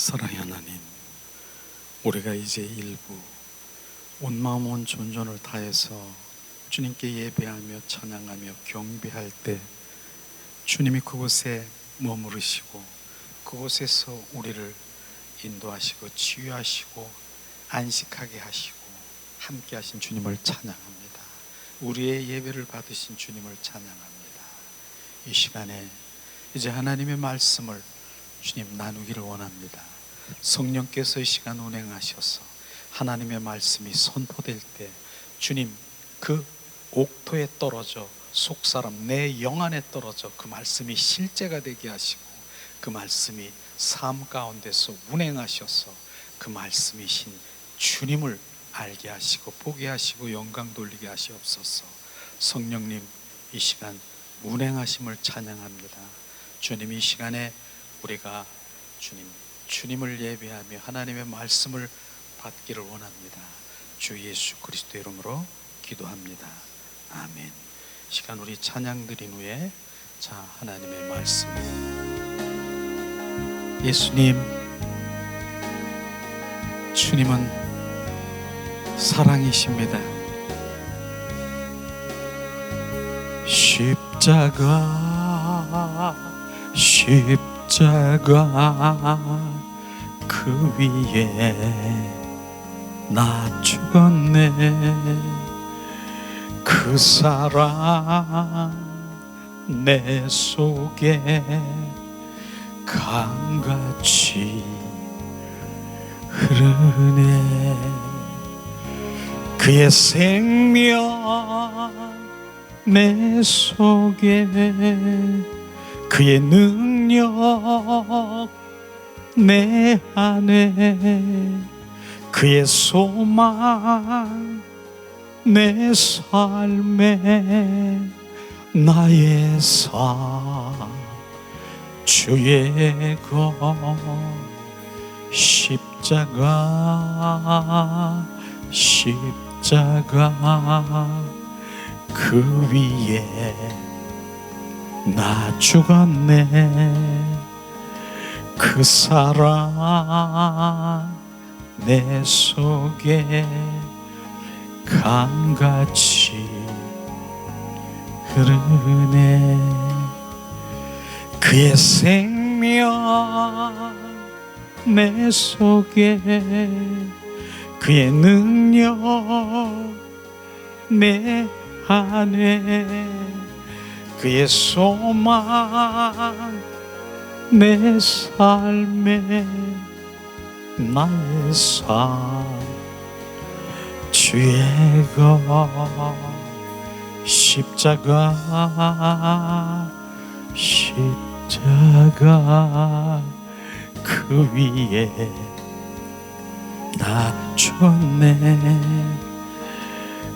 사랑의 하나님, 우리가 이제 일부 온 마음 온 존전을 다해서 주님께 예배하며 찬양하며 경배할 때 주님이 그곳에 머무르시고 그곳에서 우리를 인도하시고 치유하시고 안식하게 하시고 함께 하신 주님을 찬양합니다. 우리의 예배를 받으신 주님을 찬양합니다. 이 시간에 이제 하나님의 말씀을 주님 나누기를 원합니다. 성령께서 이 시간 운행하셔서 하나님의 말씀이 선포될 때 주님 그 옥토에 떨어져 속사람 내 영 안에 떨어져 그 말씀이 실제가 되게 하시고 그 말씀이 삶 가운데서 운행하셔서 그 말씀이신 주님을 알게 하시고 보게 하시고 영광 돌리게 하시옵소서. 성령님 이 시간 운행하심을 찬양합니다. 주님 이 시간에 우리가 주님을 예배하며 하나님의 말씀을 받기를 원합니다. 주 예수 그리스도 이름으로 기도합니다. 아멘. 시간 우리 찬양 드린 후에 자 하나님의 말씀. 예수님, 주님은 사랑이십니다. 십자가 그 위에 나 죽었네. 그 사랑 내 속에 강같이 흐르네. 그의 생명 내 속에 그의 능력 내 안에 그의 소망 내 삶에 나의 삶 주의 것 십자가 그 위에 나 죽었네. 그 사랑 내 속에 강같이 흐르네. 그의 생명 내 속에 그의 능력 내 안에 그의 소망 내 삶에 나의 삶 주의 것 십자가 그 위에 나 죽었네.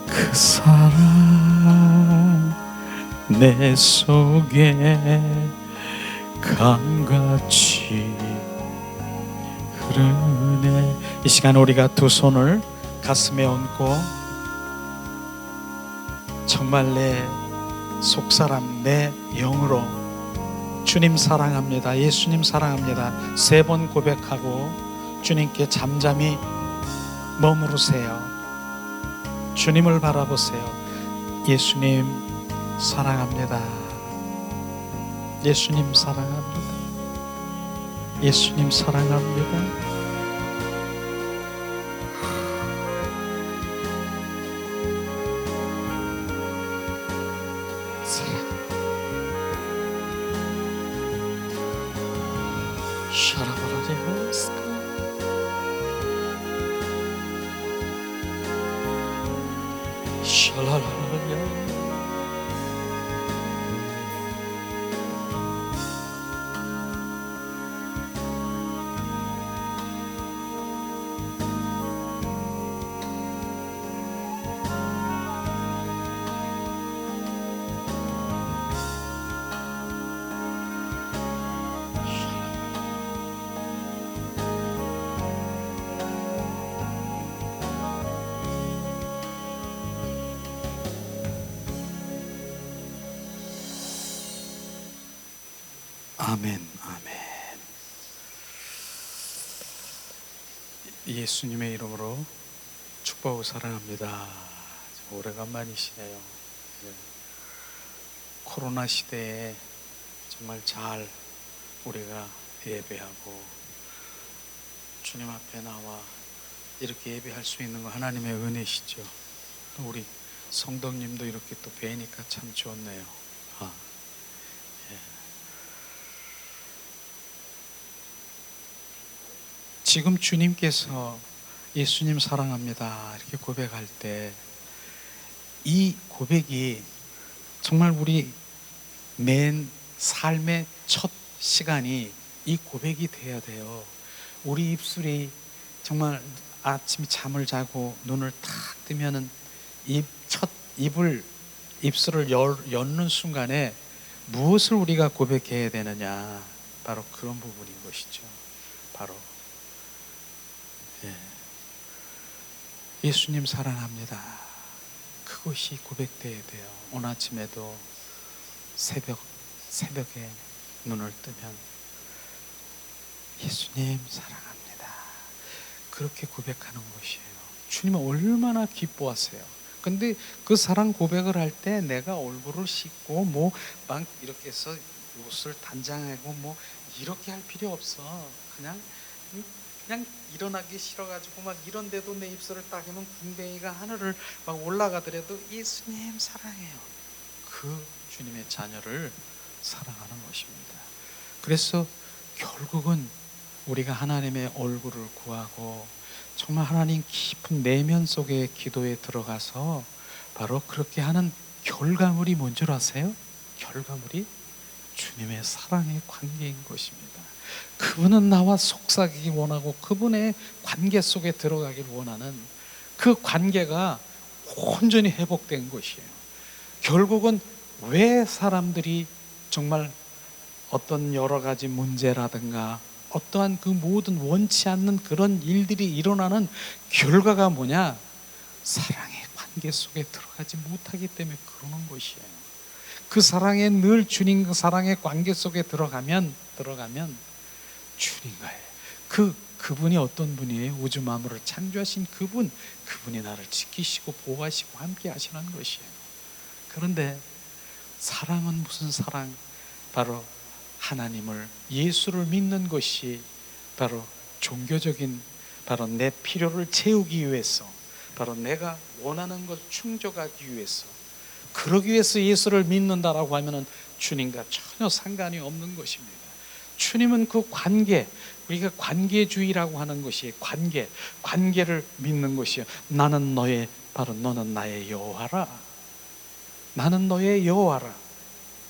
그 사랑 내 속에 강같이 흐르네. 이 시간 우리가 두 손을 가슴에 얹고 정말 내 속사람 내 영으로 주님 사랑합니다, 예수님 사랑합니다 3번 고백하고 주님께 잠잠히 머무르세요. 주님을 바라보세요. 예수님 사랑합니다. 예수님 사랑합니다. 예수님 사랑합니다. 샤라바라리호스카 샤라라라야 아멘, 아멘. 예수님의 이름으로 축복하고 사랑합니다. 오래간만이시네요. 네. 코로나 시대에 정말 잘 우리가 예배하고 주님 앞에 나와 이렇게 예배할 수 있는 거 하나님의 은혜시죠. 또 우리 성덕님도 이렇게 또 뵈니까 참 좋네요. 예. 지금 주님께서 예수님 사랑합니다 이렇게 고백할 때 이 고백이 정말 우리 맨 삶의 첫 시간이 이 고백이 돼야 돼요. 우리 입술이 정말 아침에 잠을 자고 눈을 탁 뜨면은 입술을 여는 순간에 무엇을 우리가 고백해야 되느냐, 바로 그런 부분인 것이죠. 바로 예수님 사랑합니다. 그것이 고백돼야 돼요. 오늘 아침에도 새벽에 눈을 뜨면 예수님 사랑합니다. 그렇게 고백하는 것이에요. 주님은 얼마나 기뻐하세요. 근데 그 사랑 고백을 할 때 내가 얼굴을 씻고 막 이렇게 해서 옷을 단장하고 이렇게 할 필요 없어. 그냥 일어나기 싫어가지고 막 이런데도 내 입술을 딱 하면 궁뎅이가 하늘을 막 올라가더라도 예수님 사랑해요. 그 주님의 자녀를 사랑하는 것입니다. 그래서 결국은 우리가 하나님의 얼굴을 구하고 정말 하나님 깊은 내면 속의 기도에 들어가서 바로 그렇게 하는 결과물이 뭔 줄 아세요? 결과물이 주님의 사랑의 관계인 것입니다. 그분은 나와 속삭이기 원하고 그분의 관계 속에 들어가길 원하는 그 관계가 온전히 회복된 것이에요. 결국은 왜 사람들이 정말 어떤 여러 가지 문제라든가 어떠한 그 모든 원치 않는 그런 일들이 일어나는 결과가 뭐냐? 사랑의 관계 속에 들어가지 못하기 때문에 그러는 것이에요. 그 사랑에 늘 주님 그 사랑의 관계 속에 들어가면 주님과의 그분이 어떤 분이에요? 우주 만물을 창조하신 그분이 나를 지키시고 보호하시고 함께 하시는 것이에요. 그런데 사랑은 무슨 사랑? 바로 하나님을, 예수를 믿는 것이 바로 종교적인, 바로 내 필요를 채우기 위해서, 바로 내가 원하는 것을 충족하기 위해서, 그러기 위해서 예수를 믿는다라고 하면은 주님과 전혀 상관이 없는 것입니다. 주님은 그 관계, 우리가 관계주의라고 하는 것이 관계를 믿는 것이요. 나는 너의, 바로 너는 나의 여호와라. 나는 너의 여호와라.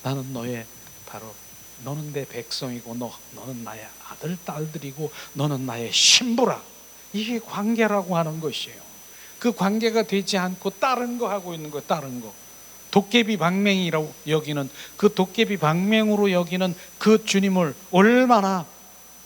나는 너의, 바로 너는 내 백성이고 너는 나의 아들 딸들이고 너는 나의 신부라. 이게 관계라고 하는 것이에요. 그 관계가 되지 않고 다른 거 하고 있는 거, 다른 거. 도깨비 방맹이라고 여기는, 그 도깨비 방맹으로 여기는 그 주님을 얼마나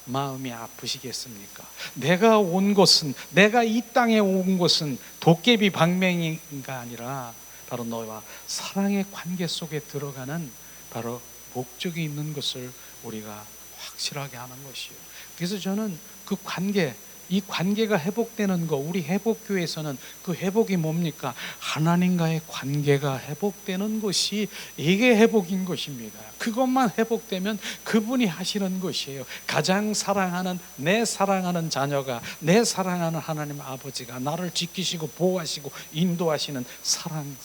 마음이 아프시겠습니까? 내가 이 땅에 온 것은 도깨비 방맹이가 아니라 바로 너와 사랑의 관계 속에 들어가는 바로 목적이 있는 것을 우리가 확실하게 하는 것이에요. 그래서 저는 그 관계, 이 관계가 회복되는 거, 우리 회복교회에서는 그 회복이 뭡니까? 하나님과의 관계가 회복되는 것이 이게 회복인 것입니다. 그것만 회복되면 그분이 하시는 것이에요. 가장 사랑하는, 내 사랑하는 자녀가, 내 사랑하는 하나님 아버지가 나를 지키시고 보호하시고 인도하시는 사랑하는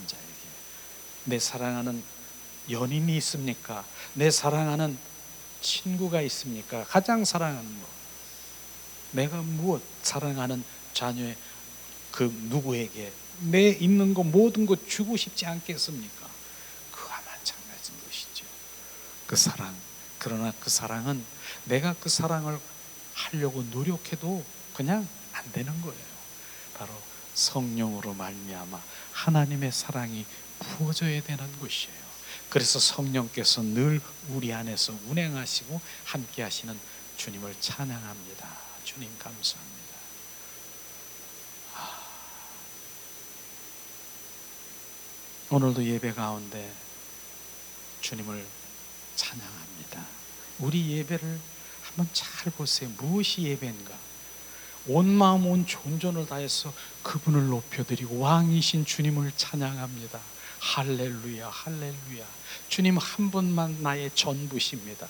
자에게, 내 사랑하는 연인이 있습니까? 내 사랑하는 친구가 있습니까? 가장 사랑하는 거, 내가 무엇 사랑하는 자녀의 그 누구에게 내 있는 거 모든 거 주고 싶지 않겠습니까? 그와 마찬가지인 것이죠. 그 사랑. 그러나 그 사랑은 내가 그 사랑을 하려고 노력해도 그냥 안 되는 거예요. 바로 성령으로 말미암아 하나님의 사랑이 부어져야 되는 것이에요. 그래서 성령께서 늘 우리 안에서 운행하시고 함께 하시는 주님을 찬양합니다. 주님 감사합니다. 오늘도 예배 가운데 주님을 찬양합니다. 우리 예배를 한번 잘 보세요. 무엇이 예배인가? 온 마음 온 존전을 다해서 그분을 높여드리고 왕이신 주님을 찬양합니다. 할렐루야, 할렐루야. 주님 한 분만 나의 전부십니다.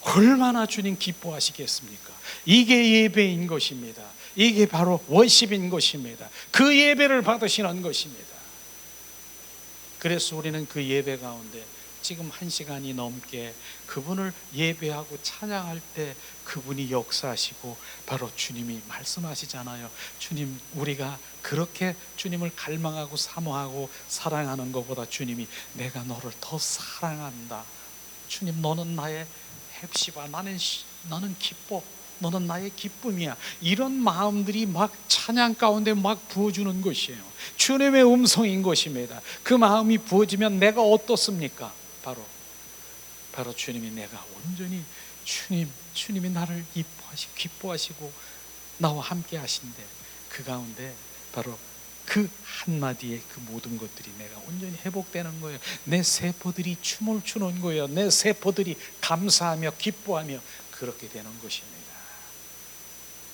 얼마나 주님 기뻐하시겠습니까? 이게 예배인 것입니다. 이게 바로 워십인 것입니다. 그 예배를 받으시는 것입니다. 그래서 우리는 그 예배 가운데 지금 1시간이 넘게 그분을 예배하고 찬양할 때 그분이 역사하시고 바로 주님이 말씀하시잖아요. 주님, 우리가 그렇게 주님을 갈망하고 사모하고 사랑하는 것보다 주님이 내가 너를 더 사랑한다. 주님, 너는 나의 헵시바, 나는 기뻐, 너는 나의 기쁨이야. 이런 마음들이 막 찬양 가운데 막 부어주는 것이에요. 주님의 음성인 것입니다. 그 마음이 부어지면 내가 어떻습니까? 바로 주님이 내가 온전히 주님이 나를 기뻐하시고 나와 함께 하신데 그 가운데 바로 그 한마디에 그 모든 것들이 내가 온전히 회복되는 거예요. 내 세포들이 춤을 추는 거예요. 내 세포들이 감사하며 기뻐하며 그렇게 되는 것입니다.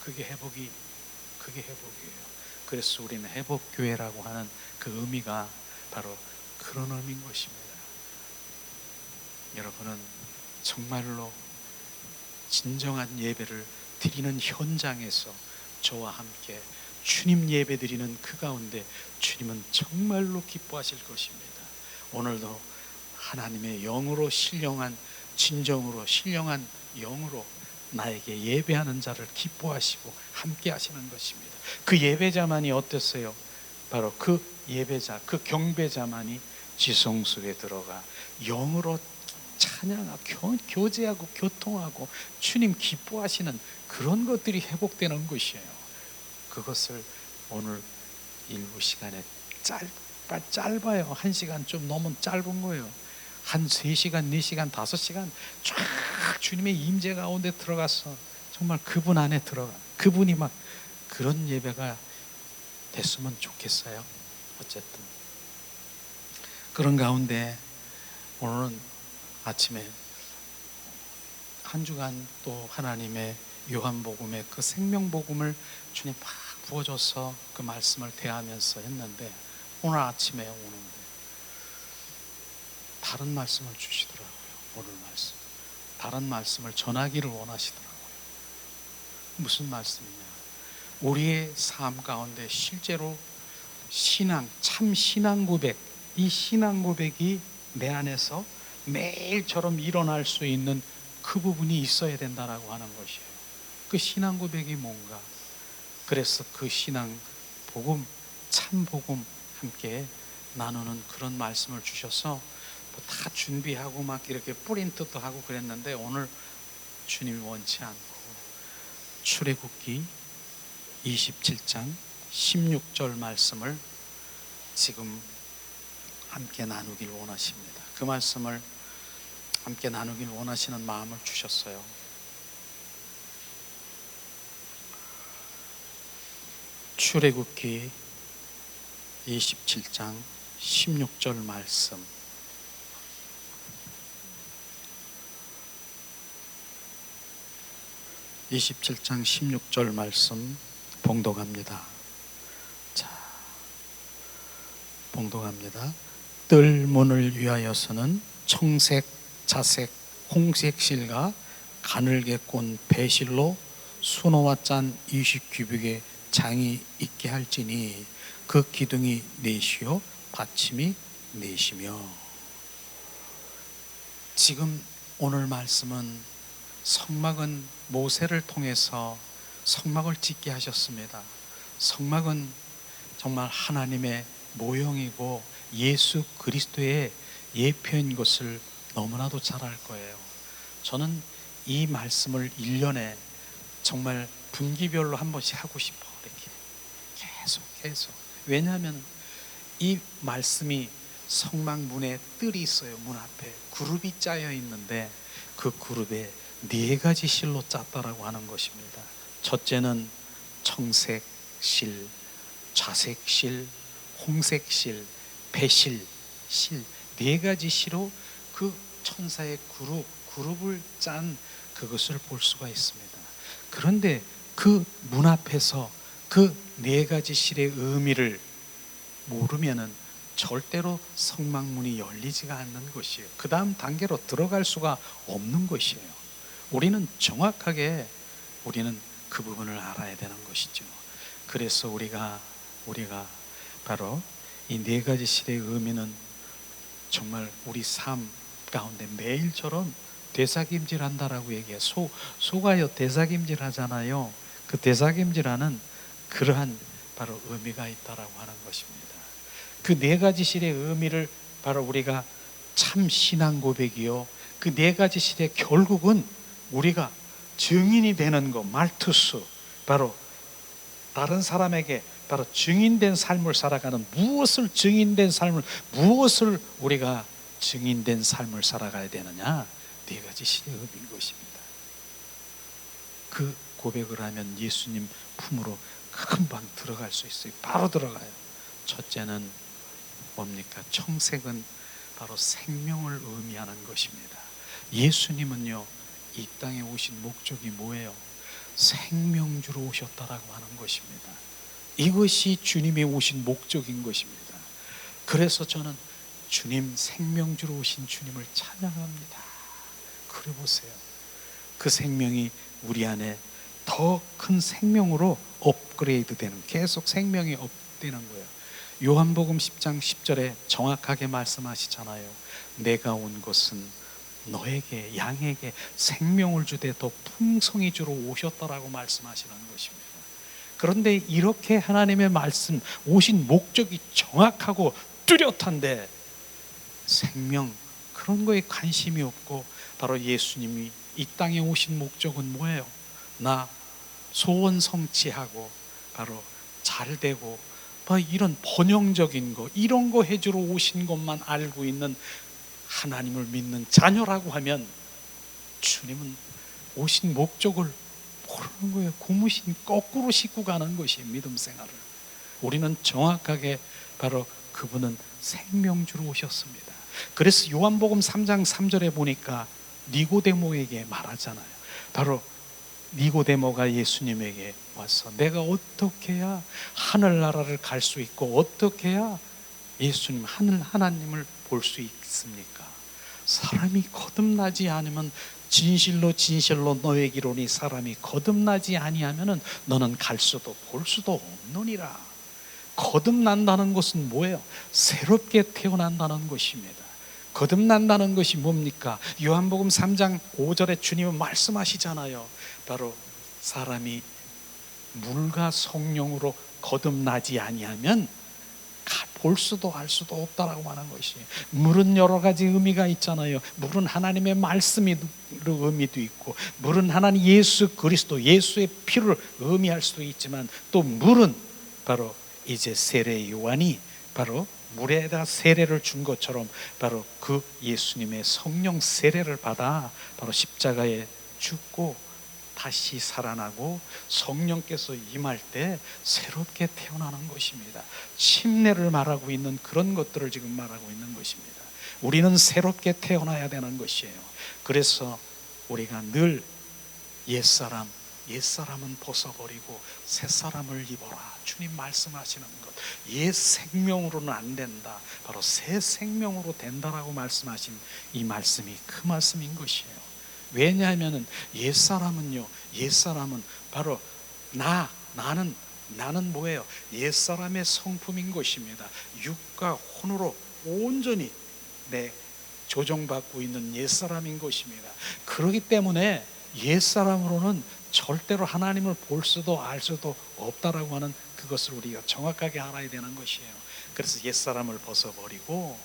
그게 회복이에요. 그래서 우리는 회복교회라고 하는 그 의미가 바로 그런 의미인 것입니다. 여러분은 정말로 진정한 예배를 드리는 현장에서 저와 함께 주님 예배 드리는 그 가운데 주님은 정말로 기뻐하실 것입니다. 오늘도 하나님의 영으로 신령한 진정으로 신령한 영으로 나에게 예배하는 자를 기뻐하시고 함께 하시는 것입니다. 그 예배자만이 어땠어요? 바로 그 예배자, 그 경배자만이 지성 속에 들어가 영으로 찬양하고 교제하고 교통하고 주님 기뻐하시는 그런 것들이 회복되는 것이에요. 그것을 오늘 일부 시간에 짧아요. 1시간 좀 너무 짧은 거예요. 한 3시간, 4시간, 5시간 쫙 주님의 임재 가운데 들어가서 정말 그분 안에 들어가 그분이 막 그런 예배가 됐으면 좋겠어요. 어쨌든 그런 가운데 오늘은 아침에 한 주간 또 하나님의 요한복음의 그 생명복음을 주님 막 부어줘서 그 말씀을 대하면서 했는데 오늘 아침에 오는데 다른 말씀을 주시더라고요. 오늘 말씀 다른 말씀을 전하기를 원하시더라고요. 무슨 말씀이냐, 우리의 삶 가운데 실제로 신앙, 참 신앙 고백, 이 신앙 고백이 내 안에서 매일처럼 일어날 수 있는 그 부분이 있어야 된다라고 하는 것이에요. 그 신앙 고백이 뭔가? 그래서 그 신앙 복음, 참 복음 함께 나누는 그런 말씀을 주셔서 다 준비하고 막 이렇게 프린트도 하고 그랬는데 오늘 주님이 원치 않고 출애굽기 27장 16절 말씀을 지금 함께 나누길 원하십니다. 그 말씀을 함께 나누길 원하시는 마음을 주셨어요. 출애굽기 27장 16절 말씀. (27장 16절) 말씀 봉독합니다. 자, 봉독합니다. 뜰문을 위하여서는 청색, 자색, 홍색 실과 가늘게 꼰 배실로 수노와 짠 20규빗의 장이 있게 할지니 그 기둥이 넷이요 받침이 넷이며. 지금 오늘 말씀은 성막은 모세를 통해서 성막을 짓게 하셨습니다. 성막은 정말 하나님의 모형이고 예수 그리스도의 예표인 것을 너무나도 잘 알 거예요. 저는 이 말씀을 1년에 정말 분기별로 한 번씩 하고 싶어. 이렇게 계속. 왜냐하면 이 말씀이 성막 문에 뜰이 있어요. 문 앞에 그룹이 짜여 있는데 그 그룹에 4가지 실로 짰다라고 하는 것입니다. 첫째는 청색 실, 좌색 실, 홍색 실, 배실 실, 4가지 실로 그 천사의 그룹을 짠 그것을 볼 수가 있습니다. 그런데 그 문 앞에서 그 네 가지 실의 의미를 모르면은 절대로 성막문이 열리지가 않는 것이에요. 그 다음 단계로 들어갈 수가 없는 것이에요. 우리는 정확하게 우리는 그 부분을 알아야 되는 것이죠. 그래서 우리가 바로 이 네 가지 실의 의미는 정말 우리 삶 가운데 매일처럼 되새김질한다라고 얘기해요. 소가요 되새김질 하잖아요. 그 되새김질하는 그러한 바로 의미가 있다라고 하는 것입니다. 그 네 가지 실의 의미를 바로 우리가 참 신앙 고백이요, 그 네 가지 실의 결국은 우리가 증인이 되는 것, 말투스, 바로 다른 사람에게 바로 증인된 삶을 살아가는, 무엇을 우리가 증인된 삶을 살아가야 되느냐, 네 가지 실의 의미인 것입니다. 그 고백을 하면 예수님 품으로 금방 들어갈 수 있어요. 바로 들어가요. 첫째는 뭡니까? 청색은 바로 생명을 의미하는 것입니다. 예수님은요, 이 땅에 오신 목적이 뭐예요? 생명 주러 오셨다라고 하는 것입니다. 이것이 주님이 오신 목적인 것입니다. 그래서 저는 주님, 생명 주러 오신 주님을 찬양합니다. 그래 보세요. 그 생명이 우리 안에 더 큰 생명으로 업그레이드 되는, 계속 생명이 업되는 거예요. 요한복음 10장 10절에 정확하게 말씀하시잖아요. 내가 온 것은 너에게, 양에게 생명을 주되 더 풍성히 주러 오셨다라고 말씀하시는 것입니다. 그런데 이렇게 하나님의 말씀, 오신 목적이 정확하고 뚜렷한데 생명, 그런 거에 관심이 없고, 바로 예수님이 이 땅에 오신 목적은 뭐예요? 나 소원 성취하고 바로 잘 되고 이런 번영적인 거, 이런 거 해주러 오신 것만 알고 있는 하나님을 믿는 자녀라고 하면 주님은 오신 목적을 모르는 거예요. 고무신 거꾸로 싣고 가는 것이 믿음 생활을. 우리는 정확하게 바로 그분은 생명 주러 오셨습니다. 그래서 요한복음 3장 3절에 보니까 니고데모에게 말하잖아요. 바로 니고데모가 예수님에게 와서 내가 어떻게 해야 하늘나라를 갈 수 있고, 어떻게 해야 예수님, 하나님을 볼 수 있습니까? 사람이 거듭나지 않으면, 진실로 진실로 너에게 이르노니 사람이 거듭나지 아니하면은 너는 갈 수도 볼 수도 없느니라. 거듭난다는 것은 뭐예요? 새롭게 태어난다는 것입니다. 거듭난다는 것이 뭡니까? 요한복음 3장 5절에 주님은 말씀하시잖아요. 바로 사람이 물과 성령으로 거듭나지 아니하면 볼 수도 알 수도 없다라고 하는 것이. 물은 여러 가지 의미가 있잖아요. 물은 하나님의 말씀이 의미도 있고, 물은 하나님 예수 그리스도, 예수의 피를 의미할 수도 있지만, 또 물은 바로 이제 세례 요한이 바로 물에다 세례를 준 것처럼 바로 그 예수님의 성령 세례를 받아 바로 십자가에 죽고 다시 살아나고 성령께서 임할 때 새롭게 태어나는 것입니다. 침례를 말하고 있는 그런 것들을 지금 말하고 있는 것입니다. 우리는 새롭게 태어나야 되는 것이에요. 그래서 우리가 늘 옛사람은 벗어버리고 새사람을 입어라, 주님 말씀하시는 것. 옛 생명으로는 안 된다, 바로 새 생명으로 된다라고 말씀하신 이 말씀이 그 말씀인 것이에요. 왜냐하면 옛사람은 바로 나는 뭐예요? 옛사람의 성품인 것입니다. 육과 혼으로 온전히 조정받고 있는 옛사람인 것입니다. 그렇기 때문에 옛사람으로는 절대로 하나님을 볼 수도 알 수도 없다라고 하는 그것을 우리가 정확하게 알아야 되는 것이에요. 그래서 옛사람을 벗어버리고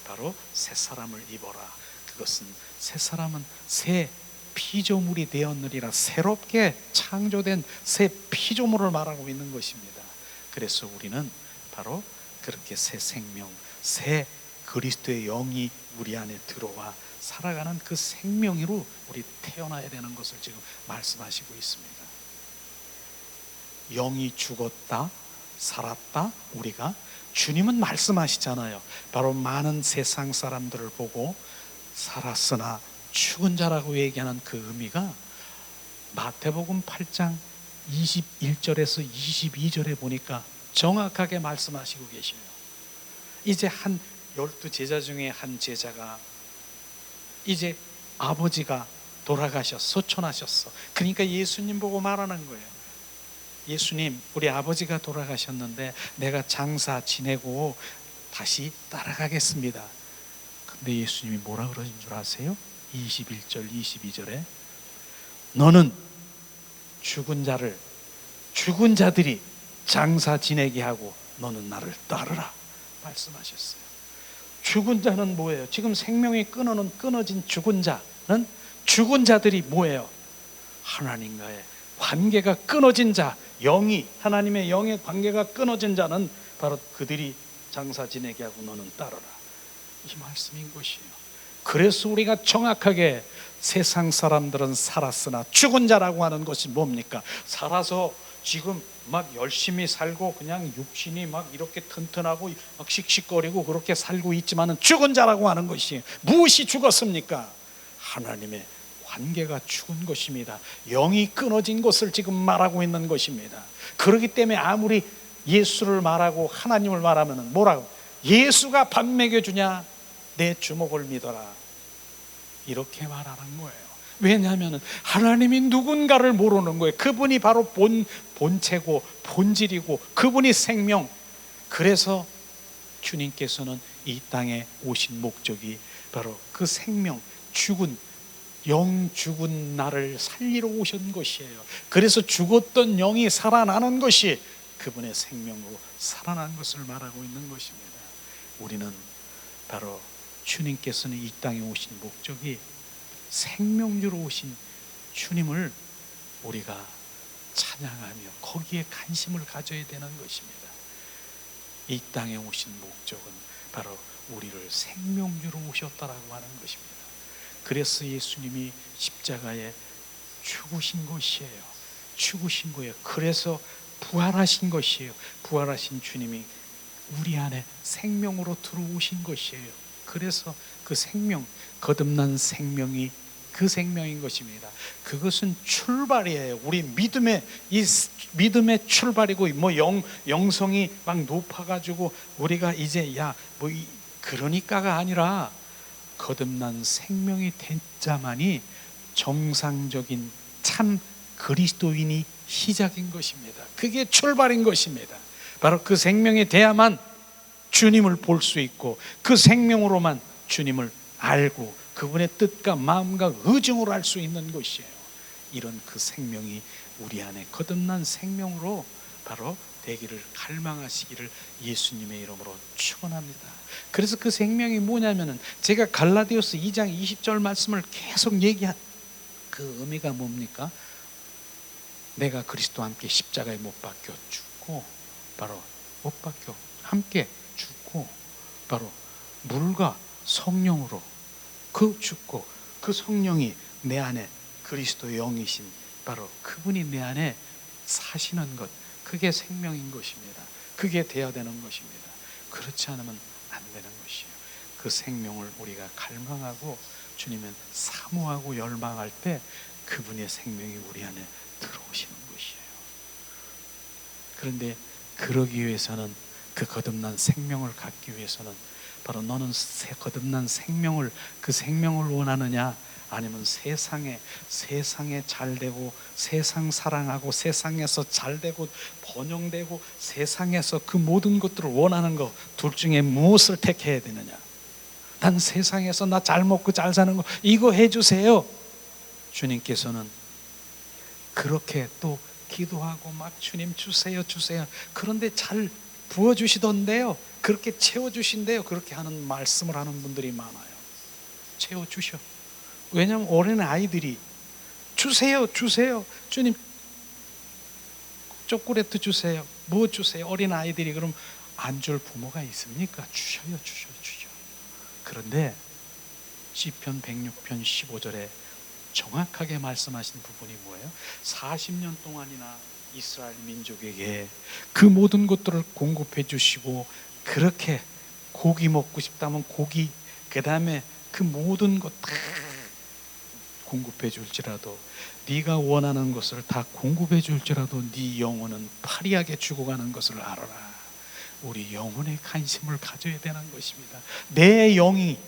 바로 새사람을 입어라. 그것은 새사람은 새 피조물이 되었느니라, 새롭게 창조된 새 피조물을 말하고 있는 것입니다. 그래서 우리는 바로 그렇게 새 생명, 새 그리스도의 영이 우리 안에 들어와 살아가는 그 생명으로 우리 태어나야 되는 것을 지금 말씀하시고 있습니다. 영이 죽었다, 살았다. 우리가 주님은 말씀하시잖아요. 바로 많은 세상 사람들을 보고 살았으나 죽은 자라고 얘기하는 그 의미가 마태복음 8장 21절에서 22절에 보니까 정확하게 말씀하시고 계셔요. 이제 한 12제자 중에 한 제자가 이제 아버지가 돌아가셨어, 소천하셨어. 그러니까 예수님 보고 말하는 거예요. 예수님, 우리 아버지가 돌아가셨는데 내가 장사 지내고 다시 따라가겠습니다. 근데 예수님이 뭐라 그러신 줄 아세요? 21절 22절에 너는 죽은 자들이 장사 지내게 하고 너는 나를 따르라 말씀하셨어요. 죽은 자는 뭐예요? 지금 생명이 끊어진 죽은 자는, 죽은 자들이 뭐예요? 하나님과의 관계가 끊어진 자, 하나님의 영의 관계가 끊어진 자는 바로 그들이 장사 지내게 하고 너는 따르라, 이 말씀인 것이에요. 그래서 우리가 정확하게 세상 사람들은 살았으나 죽은 자라고 하는 것이 뭡니까? 살아서 지금 막 열심히 살고 그냥 육신이 막 이렇게 튼튼하고 막 씩씩거리고 그렇게 살고 있지만은 죽은 자라고 하는 것이 무엇이 죽었습니까? 하나님의 관계가 죽은 것입니다. 영이 끊어진 것을 지금 말하고 있는 것입니다. 그렇기 때문에 아무리 예수를 말하고 하나님을 말하면 뭐라고? 예수가 밥 먹여주냐? 내 주먹을 믿어라, 이렇게 말하는 거예요. 왜냐하면 하나님이 누군가를 모르는 거예요. 그분이 바로 본체고 본질이고 그분이 생명. 그래서 주님께서는 이 땅에 오신 목적이 바로 그 생명, 영 죽은 나를 살리러 오신 것이에요. 그래서 죽었던 영이 살아나는 것이 그분의 생명으로 살아난 것을 말하고 있는 것입니다. 우리는 바로 주님께서는 이 땅에 오신 목적이 생명주로 오신 주님을 우리가 찬양하며 거기에 관심을 가져야 되는 것입니다. 이 땅에 오신 목적은 바로 우리를 생명주로 오셨다라고 하는 것입니다. 그래서 예수님이 십자가에 죽으신 것이에요. 죽으신 거예요. 그래서 부활하신 것이에요. 부활하신 주님이 우리 안에 생명으로 들어오신 것이에요. 그래서 그 생명, 거듭난 생명이 그 생명인 것입니다. 그것은 출발이에요. 우리 믿음의 출발이고, 영성이 막 높아가지고 우리가 이제 그러니까가 아니라 거듭난 생명이 된 자만이 정상적인 참 그리스도인이 시작인 것입니다. 그게 출발인 것입니다. 바로 그 생명이 돼야만 주님을 볼 수 있고, 그 생명으로만 주님을 알고 그분의 뜻과 마음과 의중으로 알 수 있는 것이에요. 이런 그 생명이 우리 안에 거듭난 생명으로 바로 되기를 갈망하시기를 예수님의 이름으로 축원합니다. 그래서 그 생명이 뭐냐면은 제가 갈라디아서 2장 20절 말씀을 계속 얘기한 그 의미가 뭡니까? 내가 그리스도와 함께 십자가에 못 박혀 죽고, 바로 못 박혀 함께 죽고, 바로 물과 성령으로 그 죽고 그 성령이 내 안에 그리스도의 영이신 바로 그분이 내 안에 사시는 것, 그게 생명인 것입니다. 그게 돼야 되는 것입니다. 그렇지 않으면 안 되는 것이에요. 그 생명을 우리가 갈망하고 주님은 사모하고 열망할 때 그분의 생명이 우리 안에 들어오시는 것이에요. 그런데 그러기 위해서는, 그 거듭난 생명을 갖기 위해서는 바로 너는 거듭난 생명을, 그 생명을 원하느냐, 아니면 세상에 잘되고 세상 사랑하고 세상에서 잘되고 번영되고 세상에서 그 모든 것들을 원하는 거, 둘 중에 무엇을 택해야 되느냐? 난 세상에서 나 잘 먹고 잘 사는 거 이거 해주세요. 주님께서는 그렇게 또 기도하고 막 주님 주세요. 그런데 잘 부어주시던데요, 그렇게 채워주신대요. 그렇게 하는 말씀을 하는 분들이 많아요. 채워주셔. 왜냐하면 어린 아이들이 주세요 주님 초콜릿 주세요, 뭐 주세요. 어린 아이들이 그럼 안 줄 부모가 있습니까? 주셔요. 그런데 시편 106편 15절에 정확하게 말씀하신 부분이 뭐예요? 40년 동안이나 이스라엘 민족에게 그 모든 것들을 공급해 주시고, 그렇게 고기 먹고 싶다면 고기, 그 다음에 그 모든 것 다 공급해 줄지라도, 네가 원하는 것을 다 공급해 줄지라도 네 영혼은 파리하게 죽어가는 것을 알아라. 우리 영혼의 관심을 가져야 되는 것입니다. 내 영이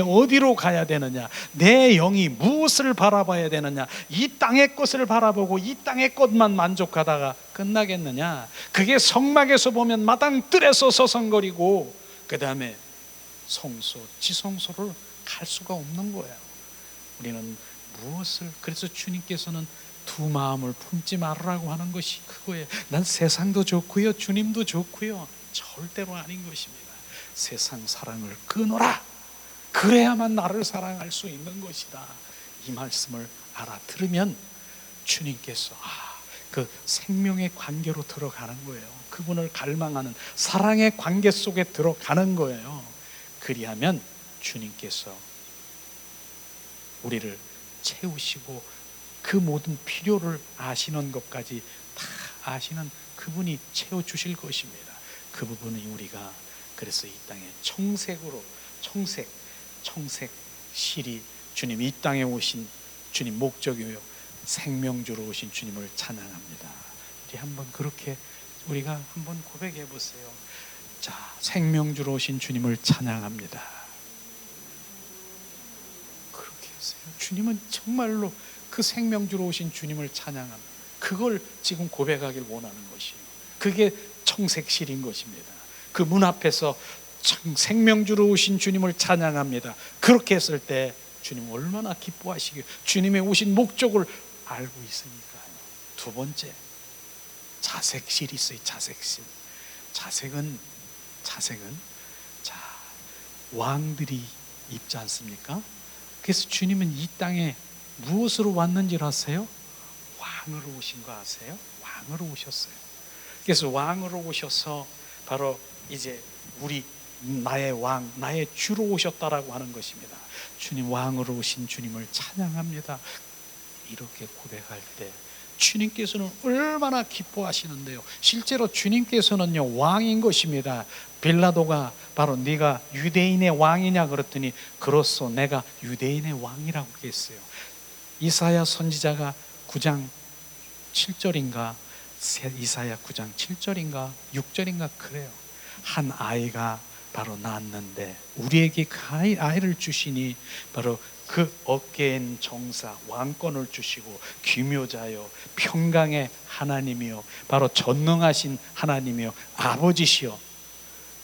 어디로 가야 되느냐, 내 영이 무엇을 바라봐야 되느냐. 이 땅의 것을 바라보고 이 땅의 것만 만족하다가 끝나겠느냐. 그게 성막에서 보면 마당 뜰에서 서성거리고 그 다음에 지성소를 갈 수가 없는 거예요. 우리는 무엇을, 그래서 주님께서는 두 마음을 품지 말으라고 하는 것이 그거예요. 난 세상도 좋고요, 주님도 좋고요. 절대로 아닌 것입니다. 세상 사랑을 끊어라. 그래야만 나를 사랑할 수 있는 것이다. 이 말씀을 알아들으면 주님께서 그 생명의 관계로 들어가는 거예요. 그분을 갈망하는 사랑의 관계 속에 들어가는 거예요. 그리하면 주님께서 우리를 채우시고 그 모든 필요를 아시는 것까지 다 아시는 그분이 채워주실 것입니다. 그 부분이 우리가 그래서 이 땅에 청색실이 주님, 이 땅에 오신 주님 목적이요 생명주로 오신 주님을 찬양합니다. 우리 한번 그렇게 우리가 한번 고백해 보세요. 자, 생명주로 오신 주님을 찬양합니다. 그렇게 하세요. 주님은 정말로 그 생명주로 오신 주님을 찬양합니다. 그걸 지금 고백하길 원하는 것이에요. 그게 청색실인 것입니다. 그 문 앞에서 생명주로 오신 주님을 찬양합니다. 그렇게 했을 때 주님 얼마나 기뻐하시기에 주님의 오신 목적을 알고 있으니까요. 두 번째, 자색실이 있어요. 자색은 자, 왕들이 입지 않습니까? 그래서 주님은 이 땅에 무엇으로 왔는지 아세요? 왕으로 오신 거 아세요? 왕으로 오셨어요. 그래서 왕으로 오셔서 바로 이제 나의 왕, 나의 주로 오셨다라고 하는 것입니다. 주님, 왕으로 오신 주님을 찬양합니다. 이렇게 고백할 때 주님께서는 얼마나 기뻐하시는데요. 실제로 주님께서는요 왕인 것입니다. 빌라도가 바로 네가 유대인의 왕이냐 그랬더니 그렇소, 내가 유대인의 왕이라고 했어요. 이사야 선지자가 9장 7절인가 이사야 9장 7절인가 6절인가 그래요. 한 아이가 바로 낳았는데 우리에게 그 아이를 주시니 바로 그 어깨엔 정사 왕권을 주시고 기묘자요 평강의 하나님이요 바로 전능하신 하나님이요 아버지시요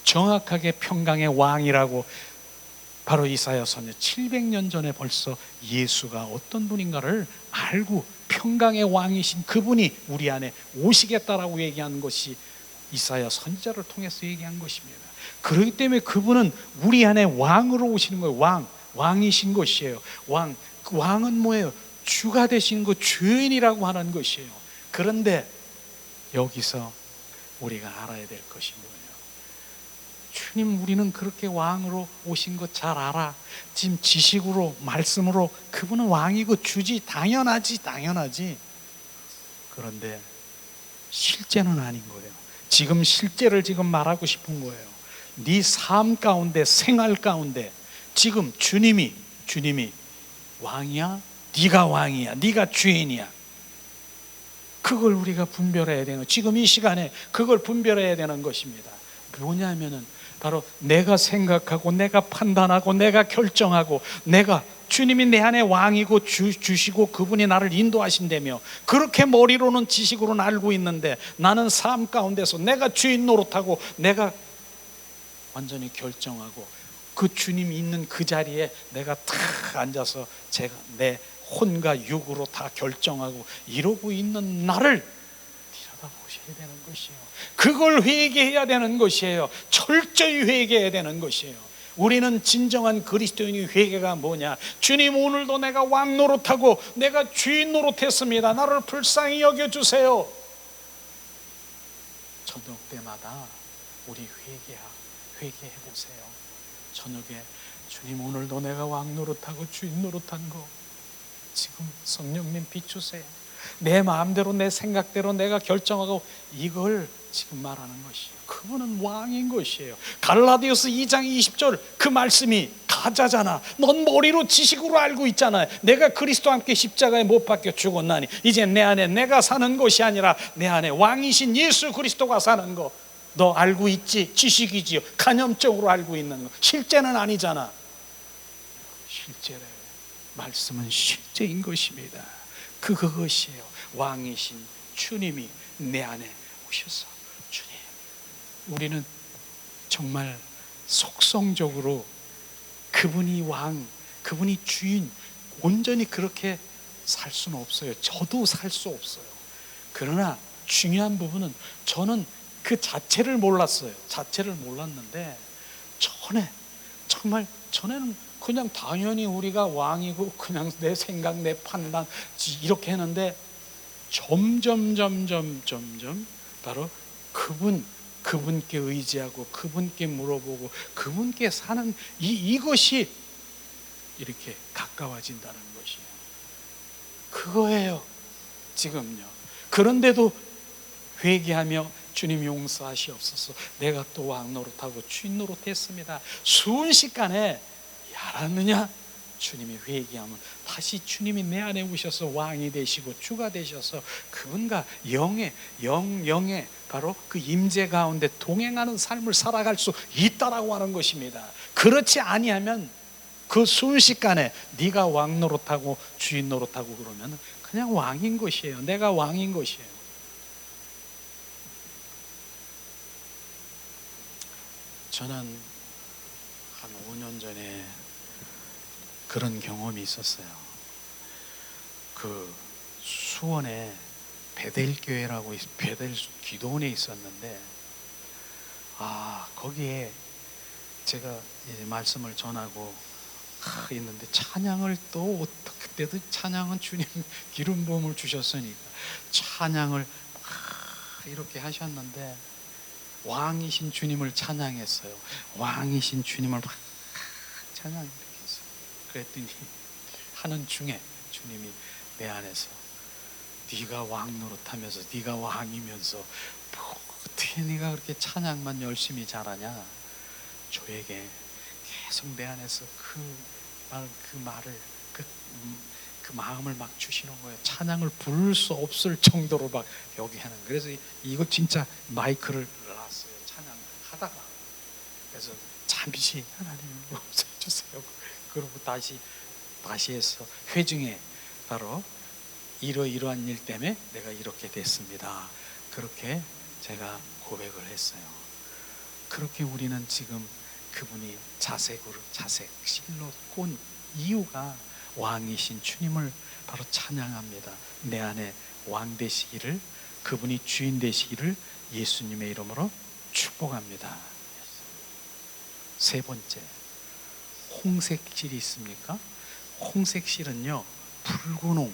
정확하게 평강의 왕이라고 바로 이사야 선지자 700년 전에 벌써 예수가 어떤 분인가를 알고 평강의 왕이신 그분이 우리 안에 오시겠다라고 얘기하는 것이 이사야 선지자를 통해서 얘기한 것입니다. 그렇기 때문에 그분은 우리 안에 왕으로 오시는 거예요. 왕이신 것이에요. 왕은 뭐예요? 주가 되신 것, 주인이라고 하는 것이에요. 그런데 여기서 우리가 알아야 될 것이 뭐예요? 주님, 우리는 그렇게 왕으로 오신 것 잘 알아. 지금 지식으로 말씀으로 그분은 왕이고 주지, 당연하지. 그런데 실제는 아닌 거예요. 지금 실제를 지금 말하고 싶은 거예요. 네 삶 가운데, 생활 가운데 지금 주님이 왕이야? 네가 왕이야? 네가 주인이야? 그걸 우리가 분별해야 되는, 지금 이 시간에 그걸 분별해야 되는 것입니다. 뭐냐면은 바로 내가 생각하고 내가 판단하고 내가 결정하고 주님이 내 안에 왕이고 주시고 그분이 나를 인도하신다며 그렇게 머리로는 지식으로는 알고 있는데 나는 삶 가운데서 내가 주인 노릇하고 내가 완전히 결정하고 그 주님이 있는 그 자리에 내가 탁 앉아서 내 혼과 육으로 다 결정하고 이러고 있는 나를 들여다보셔야 되는 것이에요. 그걸 회개해야 되는 것이에요. 철저히 회개해야 되는 것이에요. 우리는 진정한 그리스도인의 회개가 뭐냐? 주님, 오늘도 내가 왕 노릇하고 내가 주인 노릇했습니다. 나를 불쌍히 여겨주세요. 저녁 때마다 우리 회개해 보세요. 저녁에 주님, 오늘도 내가 왕 노릇하고 주인 노릇한 거 지금 성령님 비추세요. 내 마음대로 내 생각대로 내가 결정하고 이걸 지금 말하는 것이에요. 그분은 왕인 것이에요. 갈라디아서 2장 20절 그 말씀이 사자잖아. 넌 머리로 지식으로 알고 있잖아. 내가 그리스도와 함께 십자가에 못 박혀 죽었나니 이제 내 안에 내가 사는 것이 아니라 내 안에 왕이신 예수 그리스도가 사는 거 너 알고 있지? 지식이지요. 간접적으로 알고 있는 거. 실제는 아니잖아. 실제래. 말씀은 실제인 것입니다. 그것이에요. 왕이신 주님이 내 안에 오셔서 주님, 우리는 정말 속성적으로 그분이 왕, 그분이 주인, 온전히 그렇게 살 수는 없어요. 저도 살 수 없어요. 그러나 중요한 부분은 저는 그 자체를 몰랐어요. 자체를 몰랐는데 정말 전에는 그냥 당연히 우리가 왕이고 그냥 내 생각, 내 판단 이렇게 했는데 점점 바로 그분께 의지하고 그분께 물어보고 그분께 사는 이것이 이렇게 가까워진다는 것이에요. 그거예요. 지금요. 그런데도 회개하며 주님 용서하시옵소서. 내가 또 왕 노릇하고 주인 노릇했습니다. 순식간에 알았느냐? 주님이 회개하면 다시 주님이 내 안에 오셔서 왕이 되시고 주가 되셔서 그분과 영의 바로 그 임재 가운데 동행하는 삶을 살아갈 수 있다라고 하는 것입니다. 그렇지 아니하면 그 순식간에 네가 왕 노릇하고 주인 노릇하고 그러면 그냥 왕인 것이에요. 내가 왕인 것이에요. 저는 한 5년 전에 그런 경험이 있었어요. 그 수원에 베델교회라고 베델 기도원에 있었는데 거기에 제가 이제 말씀을 전하고 있는데 찬양을 또 그때도 찬양은 주님 기름 부음을 주셨으니까 찬양을 이렇게 하셨는데 왕이신 주님을 찬양했어요. 왕이신 주님을 찬양 이렇게 했어요. 그랬더니 하는 중에 주님이 내 안에서 네가 왕 노릇하면서 네가 왕이면서 어떻게 네가 그렇게 찬양만 열심히 잘하냐. 저에게 계속 내 안에서 그 마음을 막 주시는 거예요. 찬양을 부를 수 없을 정도로 막 여기 하는. 그래서 이거 진짜 마이크를 놨어요. 찬양 하다가 그래서 잠시 하나님 용서해주세요. 그리고 다시 해서 회중에 바로 이러이러한 일 때문에 내가 이렇게 됐습니다. 그렇게 제가 고백을 했어요. 그렇게 우리는 지금 그분이 자색 실로 꼰 이유가 왕이신 주님을 바로 찬양합니다. 내 안에 왕 되시기를, 그분이 주인 되시기를 예수님의 이름으로 축복합니다. 세 번째, 홍색실이 있습니까? 홍색실은요, 붉은 홍,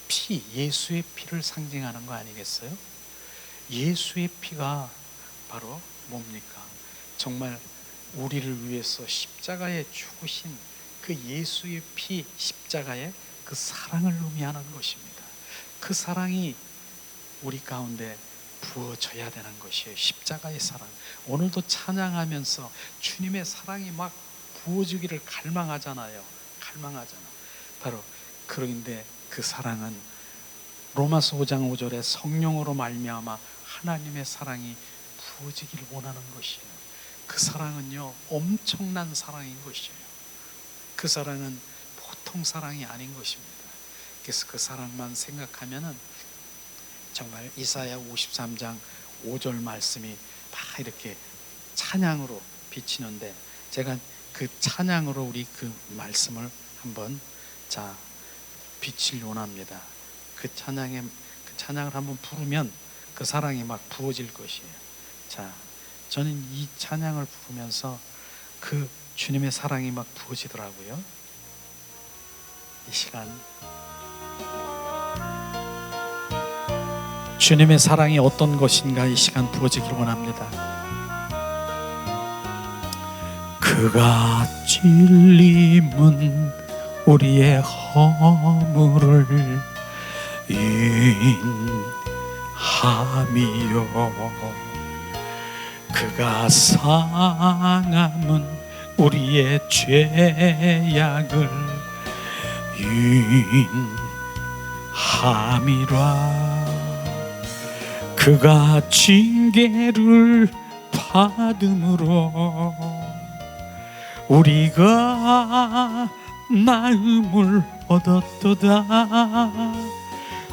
피, 예수의 피를 상징하는 거 아니겠어요? 예수의 피가 바로 뭡니까? 정말 우리를 위해서 십자가에 죽으신 그 예수의 피, 십자가의 그 사랑을 의미하는 것입니다. 그 사랑이 우리 가운데 부어져야 되는 것이에요. 십자가의 사랑. 오늘도 찬양하면서 주님의 사랑이 막 부어지기를 갈망하잖아요. 바로 그런데 그 사랑은 로마서 5장 5절에 성령으로 말미암아 하나님의 사랑이 부어지기를 원하는 것이에요. 그 사랑은요, 엄청난 사랑인 것이에요. 그 사랑은 보통 사랑이 아닌 것입니다. 그래서 그 사랑만 생각하면은 정말 이사야 53장 5절 말씀이 막 이렇게 찬양으로 비치는데, 제가 그 찬양으로 우리 그 말씀을 한번 빛을 원합니다. 그 찬양을 한번 부르면 그 사랑이 막 부어질 것이에요. 저는 이 찬양을 부르면서 그 주님의 사랑이 막 부어지더라고요. 이 시간 주님의 사랑이 어떤 것인가 이 시간 부어지길 원합니다. 그가 찔림은 우리의 허물을 인함이요, 그가 상함은 우리의 죄악을 유인함이라. 그가 징계를 받음으로 우리가 나음을 얻었도다.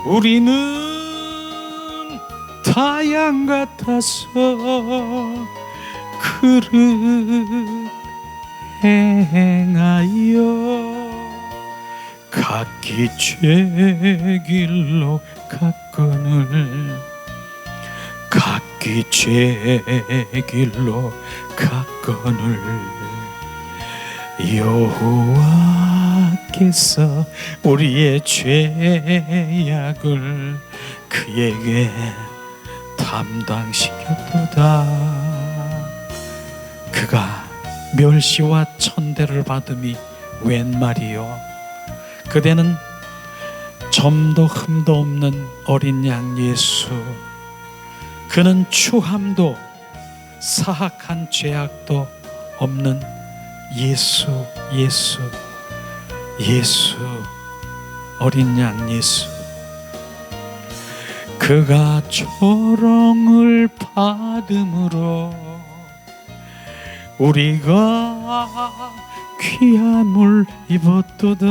우리는 타양 같아서 그릇 행하여 각기 죄 길로 갔거늘 각기 죄 길로 갔거늘 여호와께서 우리의 죄악을 그에게 담당시켰도다. 그가 멸시와 천대를 받음이 웬 말이요. 그대는 점도 흠도 없는 어린 양 예수, 그는 추함도 사악한 죄악도 없는 예수 어린 양 예수. 그가 조롱을 받음으로 우리가 귀함을 입었도다.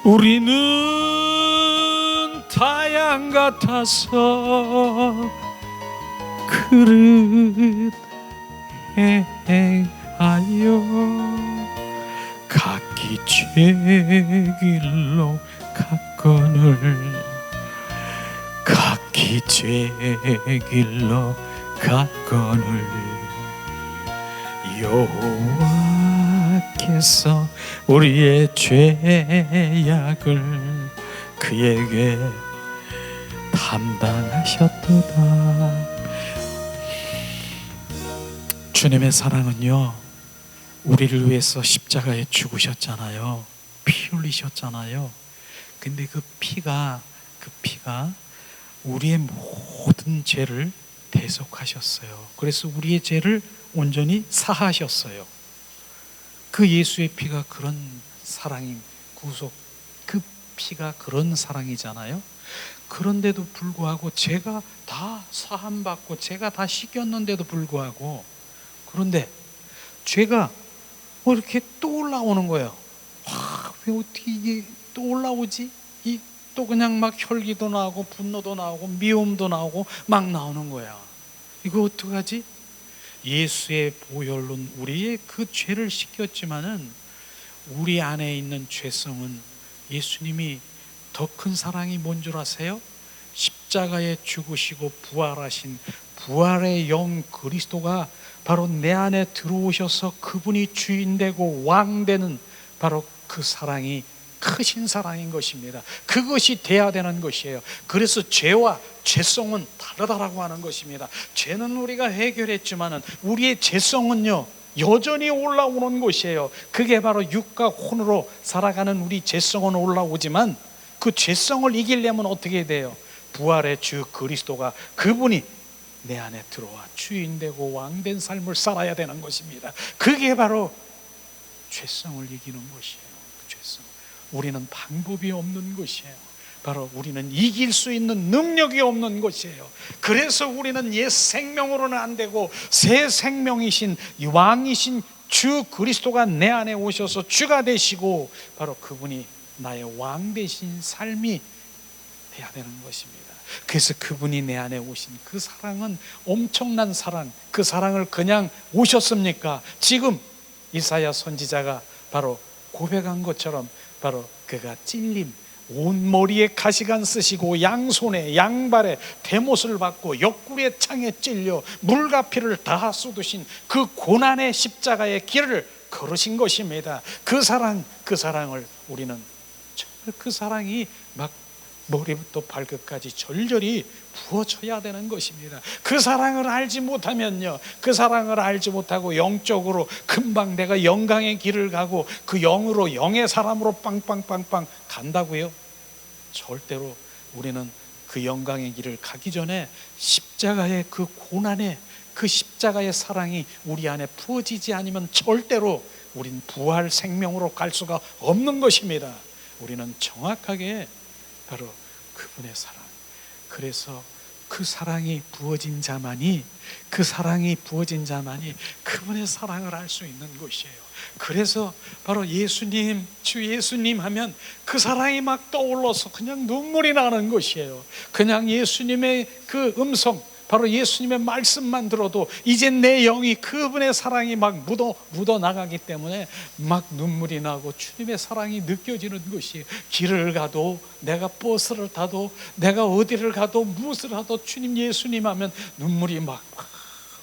우리는 타양 같아서 그릇 행하여 각기 죄 길로 갔거늘 각기 죄 길로 갔거늘 여호와께서 우리의 죄악을 그에게 담당하셨도다. 주님의 사랑은요, 우리를 위해서 십자가에 죽으셨잖아요. 피 흘리셨잖아요. 근데 그 피가 우리의 모든 죄를 대속하셨어요. 그래서 우리의 죄를 온전히 사하셨어요. 그 예수의 피가 그런 사랑인 구속, 그 피가 그런 사랑이잖아요. 그런데도 불구하고 죄가 다 사함받고 죄가 다 씻겼는데도 불구하고, 그런데 죄가 이렇게 또 올라오는 거예요. 왜 어떻게 이게 또 올라오지? 또 그냥 막 혈기도 나오고 분노도 나오고 미움도 나오고 막 나오는 거야. 이거 어떡하지? 예수의 보혈로는 우리의 그 죄를 씻겼지만은 우리 안에 있는 죄성은 예수님이 더 큰 사랑이 뭔 줄 아세요? 십자가에 죽으시고 부활하신 부활의 영 그리스도가 바로 내 안에 들어오셔서 그분이 주인 되고 왕 되는 바로 그 사랑이 크신 사랑인 것입니다. 그것이 돼야 되는 것이에요. 그래서 죄와 죄성은 다르다라고 하는 것입니다. 죄는 우리가 해결했지만은 우리의 죄성은요 여전히 올라오는 것이에요. 그게 바로 육과 혼으로 살아가는 우리 죄성은 올라오지만 그 죄성을 이기려면 어떻게 돼요? 부활의 주 그리스도가 그분이 내 안에 들어와 주인 되고 왕된 삶을 살아야 되는 것입니다. 그게 바로 죄성을 이기는 것이에요. 그 죄성. 우리는 방법이 없는 것이에요. 바로 우리는 이길 수 있는 능력이 없는 것이에요. 그래서 우리는 옛 생명으로는 안 되고 새 생명이신 왕이신 주 그리스도가 내 안에 오셔서 주가 되시고 바로 그분이 나의 왕 되신 삶이 돼야 되는 것입니다. 그래서 그분이 내 안에 오신 그 사랑은 엄청난 사랑. 그 사랑을 그냥 오셨습니까? 지금 이사야 선지자가 바로 고백한 것처럼 바로 그가 찔림, 온 머리에 가시관 쓰시고 양손에 양발에 대못을 받고 옆구리에 창에 찔려 물과 피를 다 쏟으신 그 고난의 십자가의 길을 걸으신 것입니다. 그 사랑을 우리는 정말 그 사랑이 막 머리부터 발끝까지 절절히 부어져야 되는 것입니다. 그 사랑을 알지 못하면요, 그 사랑을 알지 못하고 영적으로 금방 내가 영광의 길을 가고 그 영으로 영의 사람으로 빵빵빵빵 간다고요? 절대로 우리는 그 영광의 길을 가기 전에 십자가의 그 고난의 그 십자가의 사랑이 우리 안에 부어지지 않으면 절대로 우린 부활 생명으로 갈 수가 없는 것입니다. 우리는 정확하게 바로 그분의 사랑, 그래서 그 사랑이 부어진 자만이 그분의 사랑을 알 수 있는 것이에요. 그래서 바로 예수님, 주 예수님 하면 그 사랑이 막 떠올라서 그냥 눈물이 나는 것이에요. 그냥 예수님의 그 음성, 바로 예수님의 말씀만 들어도 이제 내 영이 그분의 사랑이 막 묻어 나가기 때문에 막 눈물이 나고 주님의 사랑이 느껴지는 것이, 길을 가도, 내가 버스를 타도, 내가 어디를 가도, 무엇을 하도 주님 예수님 하면 눈물이 막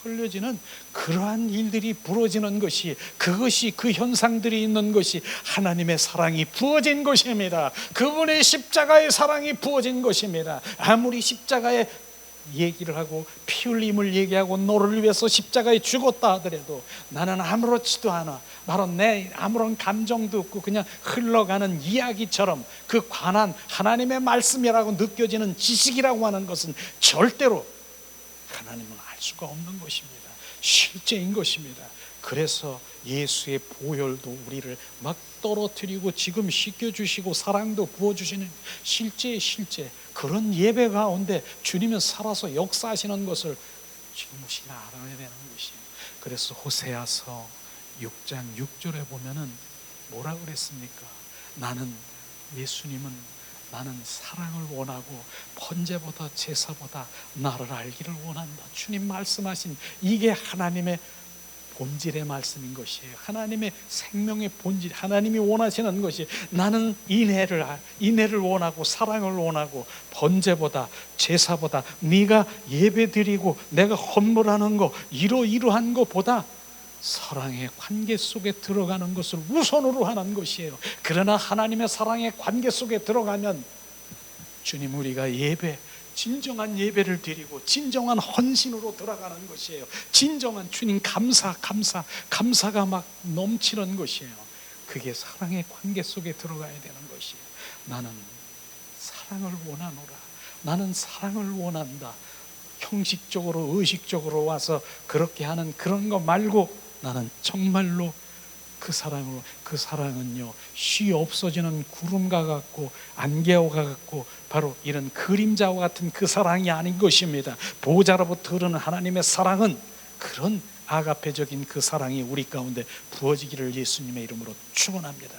흘려지는 그러한 일들이 부러지는 것이, 그것이, 그 현상들이 있는 것이 하나님의 사랑이 부어진 것입니다. 그분의 십자가의 사랑이 부어진 것입니다. 아무리 십자가의 얘기를 하고 피 흘림을 얘기하고 너를 위해서 십자가에 죽었다 하더라도 나는 아무렇지도 않아, 바로 내 아무런 감정도 없고 그냥 흘러가는 이야기처럼 그 관한 하나님의 말씀이라고 느껴지는 지식이라고 하는 것은 절대로 하나님은 알 수가 없는 것입니다. 실제인 것입니다. 그래서 예수의 보혈도 우리를 막 떨어뜨리고 지금 씻겨주시고 사랑도 부어주시는 실제 그런 예배 가운데 주님은 살아서 역사하시는 것을 지금 우리가 알아야 되는 것이에요. 그래서 호세아서 6장 6절에 보면은 뭐라 그랬습니까? 예수님은 나는 사랑을 원하고 번제보다 제사보다 나를 알기를 원한다. 주님 말씀하신 이게 하나님의 본질의 말씀인 것이에요. 하나님의 생명의 본질, 하나님이 원하시는 것이, 나는 인애를 원하고 사랑을 원하고 번제보다 제사보다 네가 예배드리고 내가 헌물하는 거 이러한 것보다 사랑의 관계 속에 들어가는 것을 우선으로 하는 것이에요. 그러나 하나님의 사랑의 관계 속에 들어가면 주님, 우리가 진정한 예배를 드리고 진정한 헌신으로 들어가는 것이에요. 진정한 주님 감사가 막 넘치는 것이에요. 그게 사랑의 관계 속에 들어가야 되는 것이에요. 나는 사랑을 원하노라. 나는 사랑을 원한다. 형식적으로 의식적으로 와서 그렇게 하는 그런 거 말고 나는 정말로 그 사랑은요 쉬 없어지는 구름과 같고 안개와 같고 바로 이런 그림자와 같은 그 사랑이 아닌 것입니다. 보좌로부터 흐르는 하나님의 사랑은 그런 아가페적인 그 사랑이 우리 가운데 부어지기를 예수님의 이름으로 축원합니다.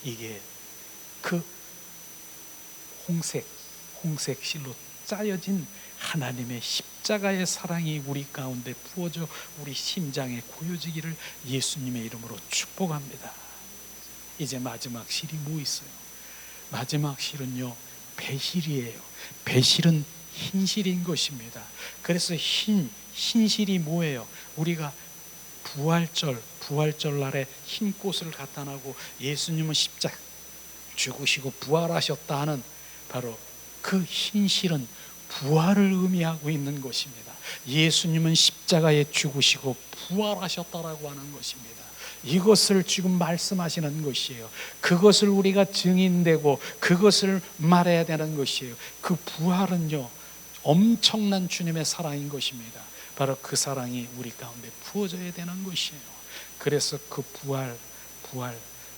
이게 그 홍색 실로 짜여진 하나님의 십자가의 사랑이 우리 가운데 부어져 우리 심장에 고여지기를 예수님의 이름으로 축복합니다. 이제 마지막 실이 뭐 있어요? 마지막 실은요 배실이에요. 배실은 흰실인 것입니다. 그래서 흰실이 뭐예요? 우리가 부활절 날에 흰 꽃을 갖다 놔고 예수님은 십자가 죽으시고 부활하셨다 하는 바로 그 흰실은 부활을 의미하고 있는 것입니다. 예수님은 십자가에 죽으시고 부활하셨다라고 하는 것입니다. 이것을 지금 말씀하시는 것이에요. 그것을 우리가 증인되고 그것을 말해야 되는 것이에요. 그 부활은요 엄청난 주님의 사랑인 것입니다. 바로 그 사랑이 우리 가운데 부어져야 되는 것이에요. 그래서 그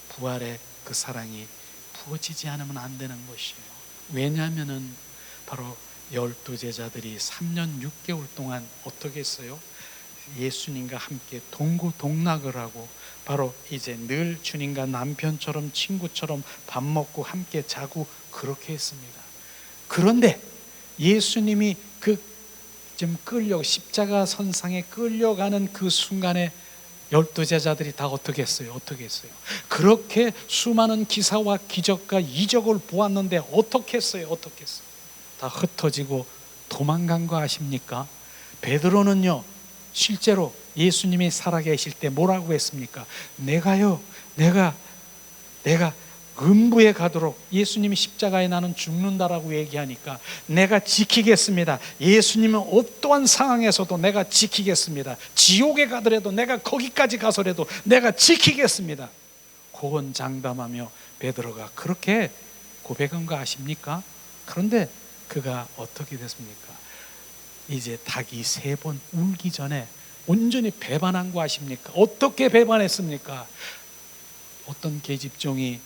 부활의 그 사랑이 부어지지 않으면 안 되는 것이에요. 왜냐하면은 바로 12제자들이 3년 6개월 동안 어떻게 했어요? 예수님과 함께 동고동락을 하고 바로 이제 늘 주님과 남편처럼 친구처럼 밥 먹고 함께 자고 그렇게 했습니다. 그런데 예수님이 좀 십자가 선상에 끌려가는 그 순간에 12제자들이 다 어떻게 했어요? 그렇게 수많은 기사와 기적과 이적을 보았는데 어떻게 했어요? 다 흩어지고 도망간 거 아십니까? 베드로는요 실제로 예수님이 살아계실 때 뭐라고 했습니까? 내가 음부에 가도록, 예수님이 십자가에 나는 죽는다라고 얘기하니까 내가 지키겠습니다. 예수님은 어떠한 상황에서도 내가 지키겠습니다. 지옥에 가더라도 내가 거기까지 가서라도 내가 지키겠습니다. 고언장담하며 베드로가 그렇게 고백한 거 아십니까? 그런데 그가 어떻게 됐습니까? 이제 닭이 3번 울기 전에 온전히 배반한 거 아십니까? 어떻게 배반했습니까? 어떤 계집종이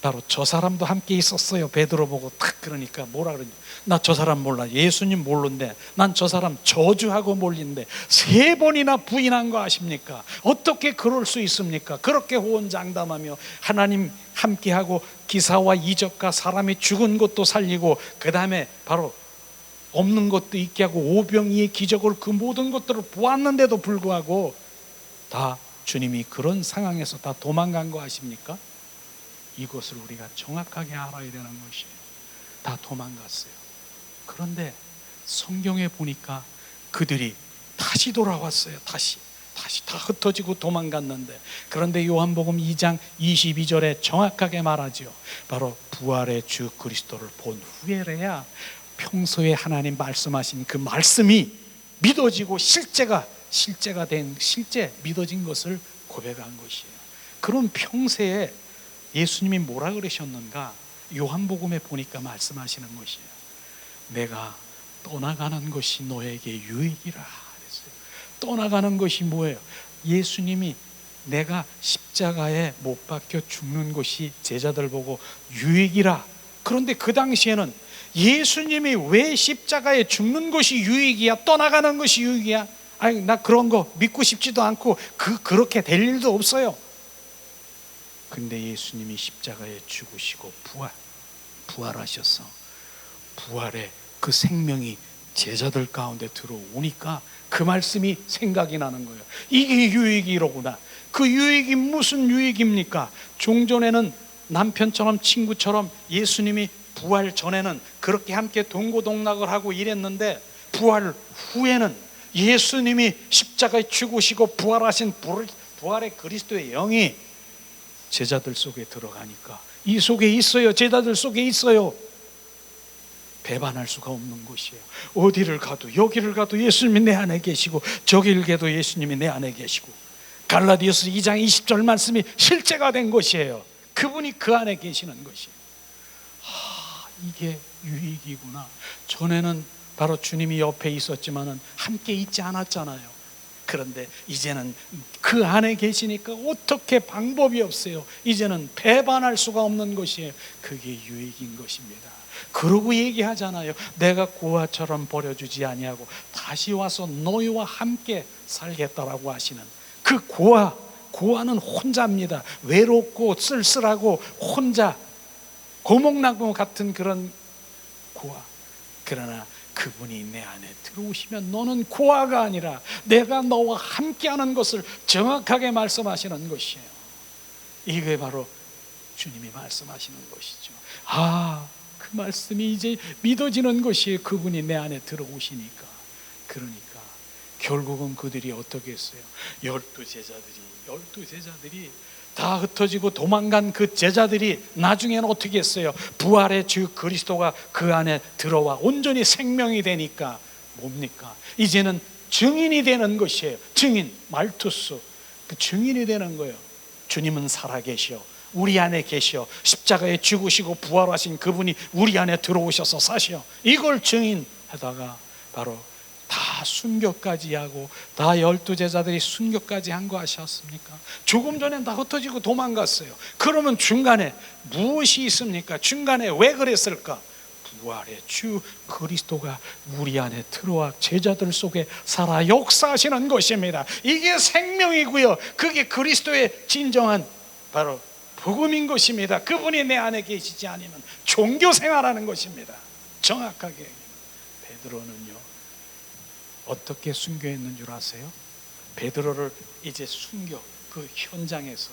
바로 저 사람도 함께 있었어요. 베드로 보고 탁 그러니까 뭐라 그러냐, 나 저 사람 몰라, 예수님 모르는데 난 저 사람 저주하고 몰린데 3번이나 부인한 거 아십니까? 어떻게 그럴 수 있습니까? 그렇게 호언장담하며 하나님 함께하고 기사와 이적과 사람이 죽은 것도 살리고 그 다음에 바로 없는 것도 있게 하고 오병이의 기적을 그 모든 것들을 보았는데도 불구하고 다 주님이 그런 상황에서 다 도망간 거 아십니까? 이것을 우리가 정확하게 알아야 되는 것이에요. 다 도망갔어요. 그런데 성경에 보니까 그들이 다시 돌아왔어요. 다시 다 흩어지고 도망갔는데, 그런데 요한복음 2장 22절에 정확하게 말하죠. 바로 부활의 주 그리스도를 본 후에래야 평소에 하나님 말씀하신 그 말씀이 믿어지고 실제 믿어진 것을 고백한 것이에요. 그럼 평소에 예수님이 뭐라 그러셨는가? 요한복음에 보니까 말씀하시는 것이에요. 내가 떠나가는 것이 너에게 유익이라 그랬어요. 떠나가는 것이 뭐예요? 예수님이 내가 십자가에 못 박혀 죽는 것이 제자들 보고 유익이라. 그런데 그 당시에는 예수님이 왜 십자가에 죽는 것이 유익이야, 떠나가는 것이 유익이야? 아니, 나 그런 거 믿고 싶지도 않고 그렇게 될 일도 없어요. 근데 예수님이 십자가에 죽으시고 부활하셔서 부활의 그 생명이 제자들 가운데 들어오니까 그 말씀이 생각이 나는 거예요. 이게 유익이로구나. 그 유익이 무슨 유익입니까? 종전에는 남편처럼 친구처럼 예수님이 부활 전에는 그렇게 함께 동고동락을 하고 이랬는데, 부활 후에는 예수님이 십자가에 죽으시고 부활하신 부활의 그리스도의 영이 제자들 속에 들어가니까 이 속에 있어요. 제자들 속에 있어요. 배반할 수가 없는 것이에요. 어디를 가도 여기를 가도 예수님이 내 안에 계시고 저기를 가도 예수님이 내 안에 계시고, 갈라디아서 2장 20절 말씀이 실제가 된 것이에요. 그분이 그 안에 계시는 것이에요. 이게 유익이구나. 전에는 바로 주님이 옆에 있었지만은 함께 있지 않았잖아요. 그런데 이제는 그 안에 계시니까 어떻게 방법이 없어요. 이제는 배반할 수가 없는 것이에요. 그게 유익인 것입니다. 그러고 얘기하잖아요. 내가 고아처럼 버려주지 아니하고 다시 와서 너희와 함께 살겠다라고 하시는 그 고아는 혼자입니다. 외롭고 쓸쓸하고 혼자 고목나무 같은 그런 고아. 그러나 그분이 내 안에 들어오시면 너는 고아가 아니라 내가 너와 함께하는 것을 정확하게 말씀하시는 것이에요. 이게 바로 주님이 말씀하시는 것이죠. 그 말씀이 이제 믿어지는 것이에요. 그분이 내 안에 들어오시니까. 그러니까 결국은 그들이 어떻게 했어요? 12 제자들이 다 흩어지고 도망간 그 제자들이 나중에는 어떻게 했어요? 부활의 주 그리스도가 그 안에 들어와 온전히 생명이 되니까 뭡니까? 이제는 증인이 되는 것이에요. 증인, 말투스, 그 증인이 되는 거예요. 주님은 살아계시오. 우리 안에 계시오. 십자가에 죽으시고 부활하신 그분이 우리 안에 들어오셔서 사시오. 이걸 증인하다가 바로 다 순교까지 하고, 다 12제자들이 순교까지 한 거 아셨습니까? 조금 전에 다 흩어지고 도망갔어요. 그러면 중간에 무엇이 있습니까? 중간에 왜 그랬을까? 부활의 주 그리스도가 우리 안에 들어와 제자들 속에 살아 역사하시는 것입니다. 이게 생명이고요, 그게 그리스도의 진정한 바로 복음인 것입니다. 그분이 내 안에 계시지 않으면 종교생활하는 것입니다. 정확하게. 베드로는요 어떻게 순교했는 줄 아세요? 베드로를 이제 순교 그 현장에서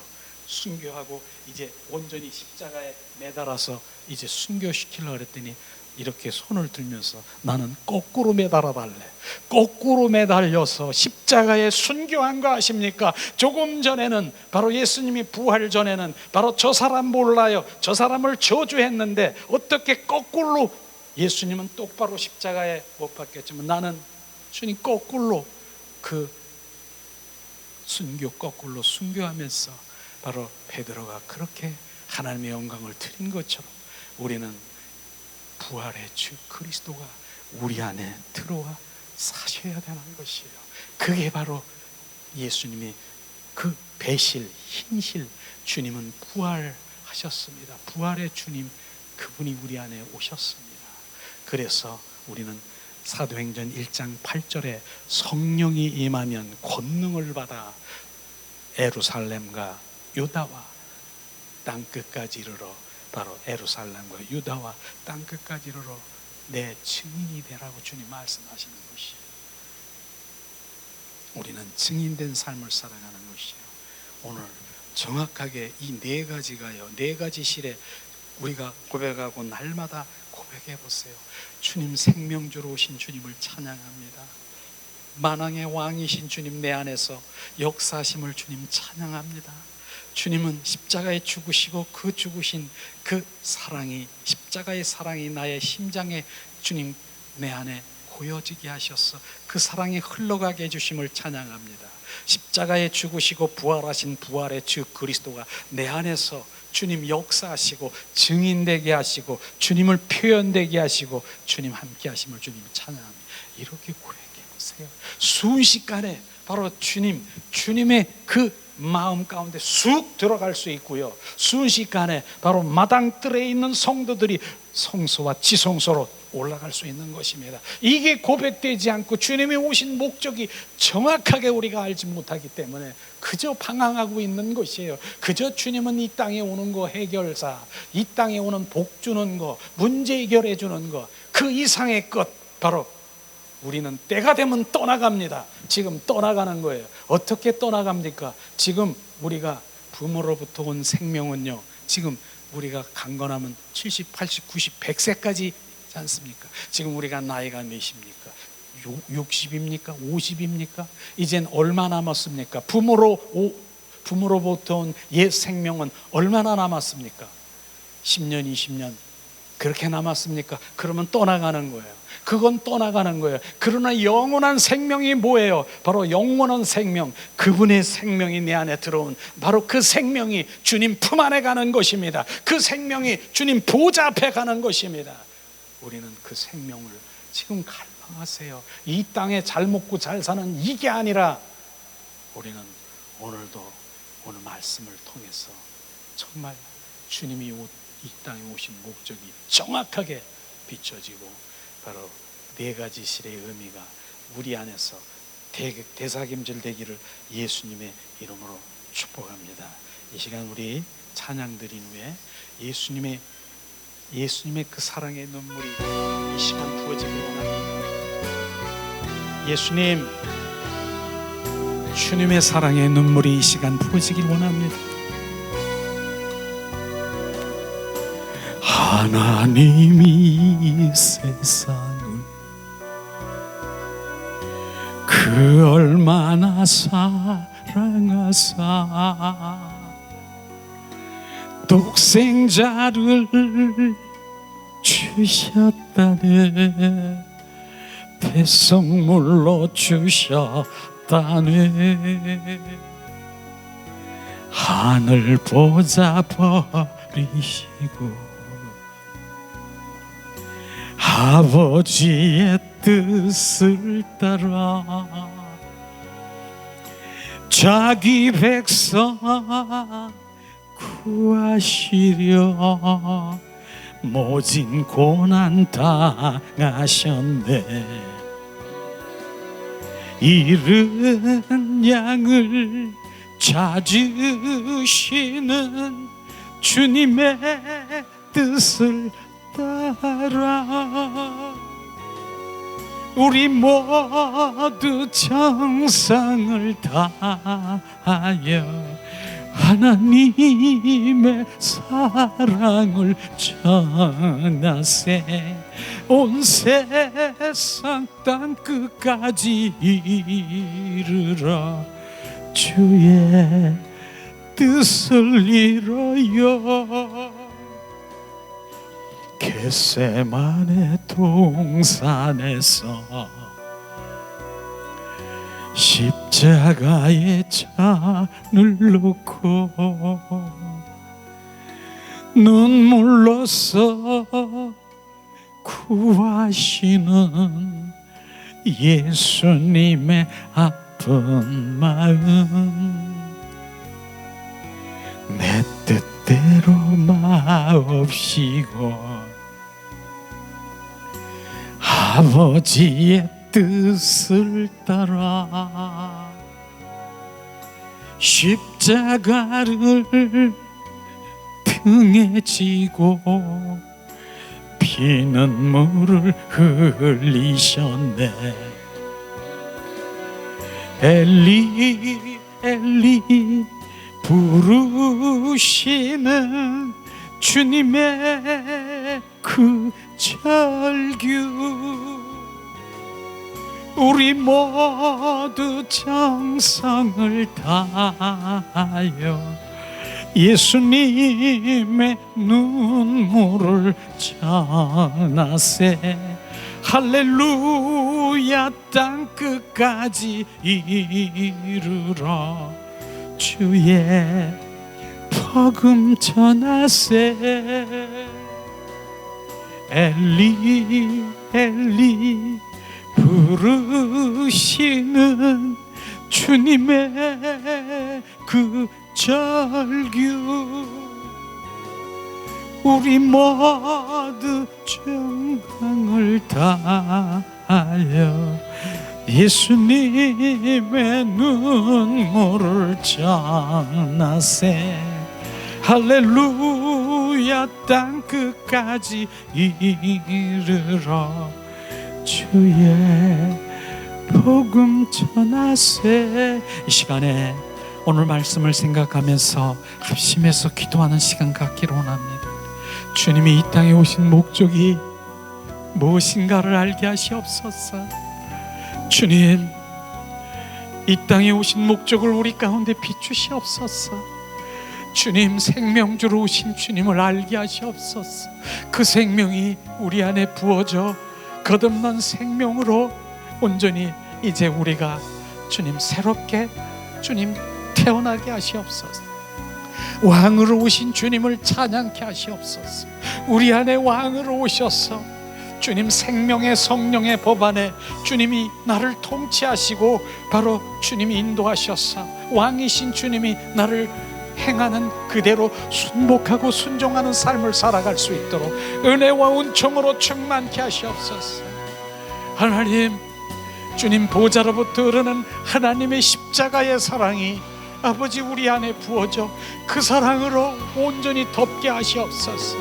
순교하고 이제 온전히 십자가에 매달아서 이제 순교시키려고 그랬더니 이렇게 손을 들면서 나는 거꾸로 매달아 달래. 거꾸로 매달려서 십자가에 순교한 거 아십니까? 조금 전에는 바로 예수님이 부활 전에는 바로 저 사람 몰라요, 저 사람을 저주했는데 어떻게 거꾸로, 예수님은 똑바로 십자가에 못 박혔지만 나는 주님 거꾸로 그 거꾸로 순교하면서 바로 베드로가 그렇게 하나님의 영광을 드린 것처럼 우리는 부활의 주 그리스도가 우리 안에 들어와 사셔야 되는 것이에요. 그게 바로 예수님의 그 배실, 흰실, 주님은 부활하셨습니다. 부활의 주님, 그분이 우리 안에 오셨습니다. 그래서 우리는 사도행전 1장 8절에 성령이 임하면 권능을 받아 예루살렘과 유다와 땅끝까지 이르러, 바로 예루살렘과 유다와 땅끝까지 이르러 내 증인이 되라고 주님 말씀하시는 것이에요. 우리는 증인된 삶을 살아가는 것이에요. 오늘 정확하게 이 네 가지가요, 네 가지 실에 우리가 고백하고 날마다 고백해 보세요. 주님, 생명주로 오신 주님을 찬양합니다. 만왕의 왕이신 주님, 내 안에서 역사하심을 주님 찬양합니다. 주님은 십자가에 죽으시고 그 죽으신 그 사랑이, 십자가의 사랑이 나의 심장에 주님 내 안에 고여지게 하셔서 그 사랑이 흘러가게 해주심을 찬양합니다. 십자가에 죽으시고 부활하신 부활의 주 그리스도가 내 안에서 주님 역사하시고 증인되게 하시고 주님을 표현되게 하시고 주님 함께 하심을 주님 찬양합니다. 이렇게 고백해 보세요. 순식간에 바로 주님의 그 마음 가운데 쑥 들어갈 수 있고요, 순식간에 바로 마당뜰에 있는 성도들이 성소와 지성소로 올라갈 수 있는 것입니다. 이게 고백되지 않고 주님이 오신 목적이 정확하게 우리가 알지 못하기 때문에 그저 방황하고 있는 것이에요. 그저 주님은 이 땅에 오는 거 해결사, 이 땅에 오는 복 주는 거, 문제 해결해 주는 거, 그 이상의 것, 바로 우리는 때가 되면 떠나갑니다. 지금 떠나가는 거예요. 어떻게 떠나갑니까? 지금 우리가 부모로부터 온 생명은요, 지금 우리가 강건하면 70, 80, 90, 100세까지 있지 않습니까? 지금 우리가 나이가 몇입니까? 60입니까? 50입니까? 이젠 얼마 남았습니까? 부모로부터 온 옛 생명은 얼마나 남았습니까? 10년, 20년 그렇게 남았습니까? 그러면 떠나가는 거예요. 그건 떠나가는 거예요. 그러나 영원한 생명이 뭐예요? 바로 영원한 생명, 그분의 생명이 내 안에 들어온 바로 그 생명이 주님 품 안에 가는 것입니다. 그 생명이 주님 보좌 앞에 가는 것입니다. 우리는 그 생명을 지금 갈망하세요. 이 땅에 잘 먹고 잘 사는 이게 아니라 우리는 오늘도 오늘 말씀을 통해서 정말 주님이 이 땅에 오신 목적이 정확하게 비춰지고 바로 네 가지 실의 의미가 우리 안에서 대사김질 되기를 예수님의 이름으로 축복합니다. 이 시간 우리 찬양 드린 후에 예수님의 그 사랑의 눈물이 이 시간 부어지길 원합니다. 예수님, 주님의 사랑의 눈물이 이 시간 부어지길 원합니다. 하나님이 세상을 그 얼마나 사랑하사 독생자를 주셨다네, 배성물로 주셨다네. 하늘 보자 버리시고 아버지의 뜻을 따라 자기 백성 구하시려 모진 고난 당하셨네. 잃은 양을 찾으시는 주님의 뜻을 따라 우리 모두 정성을 다하여 하나님의 사랑을 전하세. 온 세상 땅 끝까지 이르러 주의 뜻을 이루어 겟세마네 동산에서 십자가에 잔을 놓고 눈물로써 구하시는 예수님의 아픈 마음 내 뜻대로 마옵시고 아버지의 뜻을 따라 십자가를 등에 지고 피눈물을 흘리셨네. 엘리 엘리 부르시는 주님의 그 절규 우리 모두 정성을 다하여 예수님의 눈물을 전하세. 할렐루야 땅 끝까지 이르러 주의 복음 전하세. 엘리 엘리 부르시는 주님의 그 절규 우리 모두 정성을 다하여 예수님의 눈물을 전하세. 할렐루야 땅 끝까지 이르러 주의 복음 전하세. 이 시간에 오늘 말씀을 생각하면서 합심해서 기도하는 시간 갖기를 원합니다. 주님이 이 땅에 오신 목적이 무엇인가를 알게 하시옵소서. 주님, 이 땅에 오신 목적을 우리 가운데 비추시옵소서. 주님, 생명주로 오신 주님을 알게 하시옵소서. 그 생명이 우리 안에 부어져 거듭난 생명으로 온전히 이제 우리가 주님 새롭게 주님 태어나게 하시옵소서. 왕으로 오신 주님을 찬양케 하시옵소서. 우리 안에 왕으로 오셔서 주님 생명의 성령의 법 안에 주님이 나를 통치하시고 바로 주님이 인도하셔서 왕이신 주님이 나를 행하는 그대로 순복하고 순종하는 삶을 살아갈 수 있도록 은혜와 은총으로 충만케 하시옵소서. 하나님, 주님 보좌로부터 흐르는 하나님의 십자가의 사랑이 아버지 우리 안에 부어져 그 사랑으로 온전히 덮게 하시옵소서.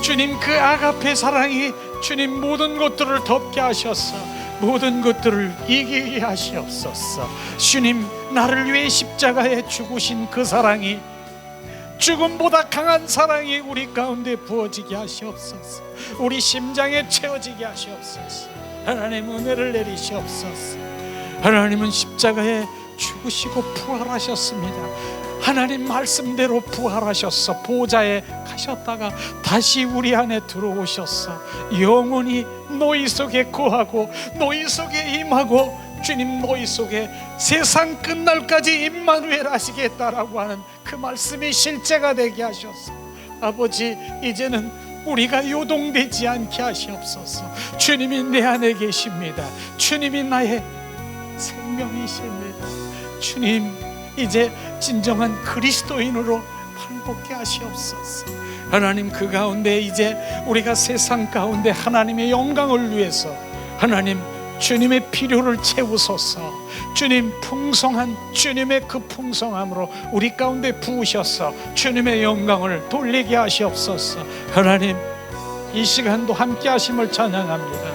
주님, 그 아가페 사랑이 주님 모든 것들을 덮게 하셔서 모든 것들을 이기게 하시옵소서. 주님, 나를 위해 십자가에 죽으신 그 사랑이 죽음보다 강한 사랑이 우리 가운데 부어지게 하시옵소서. 우리 심장에 채워지게 하시옵소서. 하나님, 은혜를 내리시옵소서. 하나님은 십자가에 죽으시고 부활하셨습니다. 하나님 말씀대로 부활하셔서 보좌에 가셨다가 다시 우리 안에 들어오셔서 영원히 너희 속에 거하고 너희 속에 임하고 주님 너희 속에 세상 끝날까지 임마누엘 하시겠다라고 하는 그 말씀이 실제가 되게 하셔서 아버지, 이제는 우리가 요동되지 않게 하시옵소서. 주님이 내 안에 계십니다. 주님이 나의 생명이십니다. 주님, 이제 진정한 그리스도인으로 발복게 하시옵소서. 하나님, 그 가운데 이제 우리가 세상 가운데 하나님의 영광을 위해서 하나님 주님의 필요를 채우소서. 주님, 풍성한 주님의 그 풍성함으로 우리 가운데 부으셔서 주님의 영광을 돌리게 하시옵소서. 하나님, 이 시간도 함께 하심을 찬양합니다.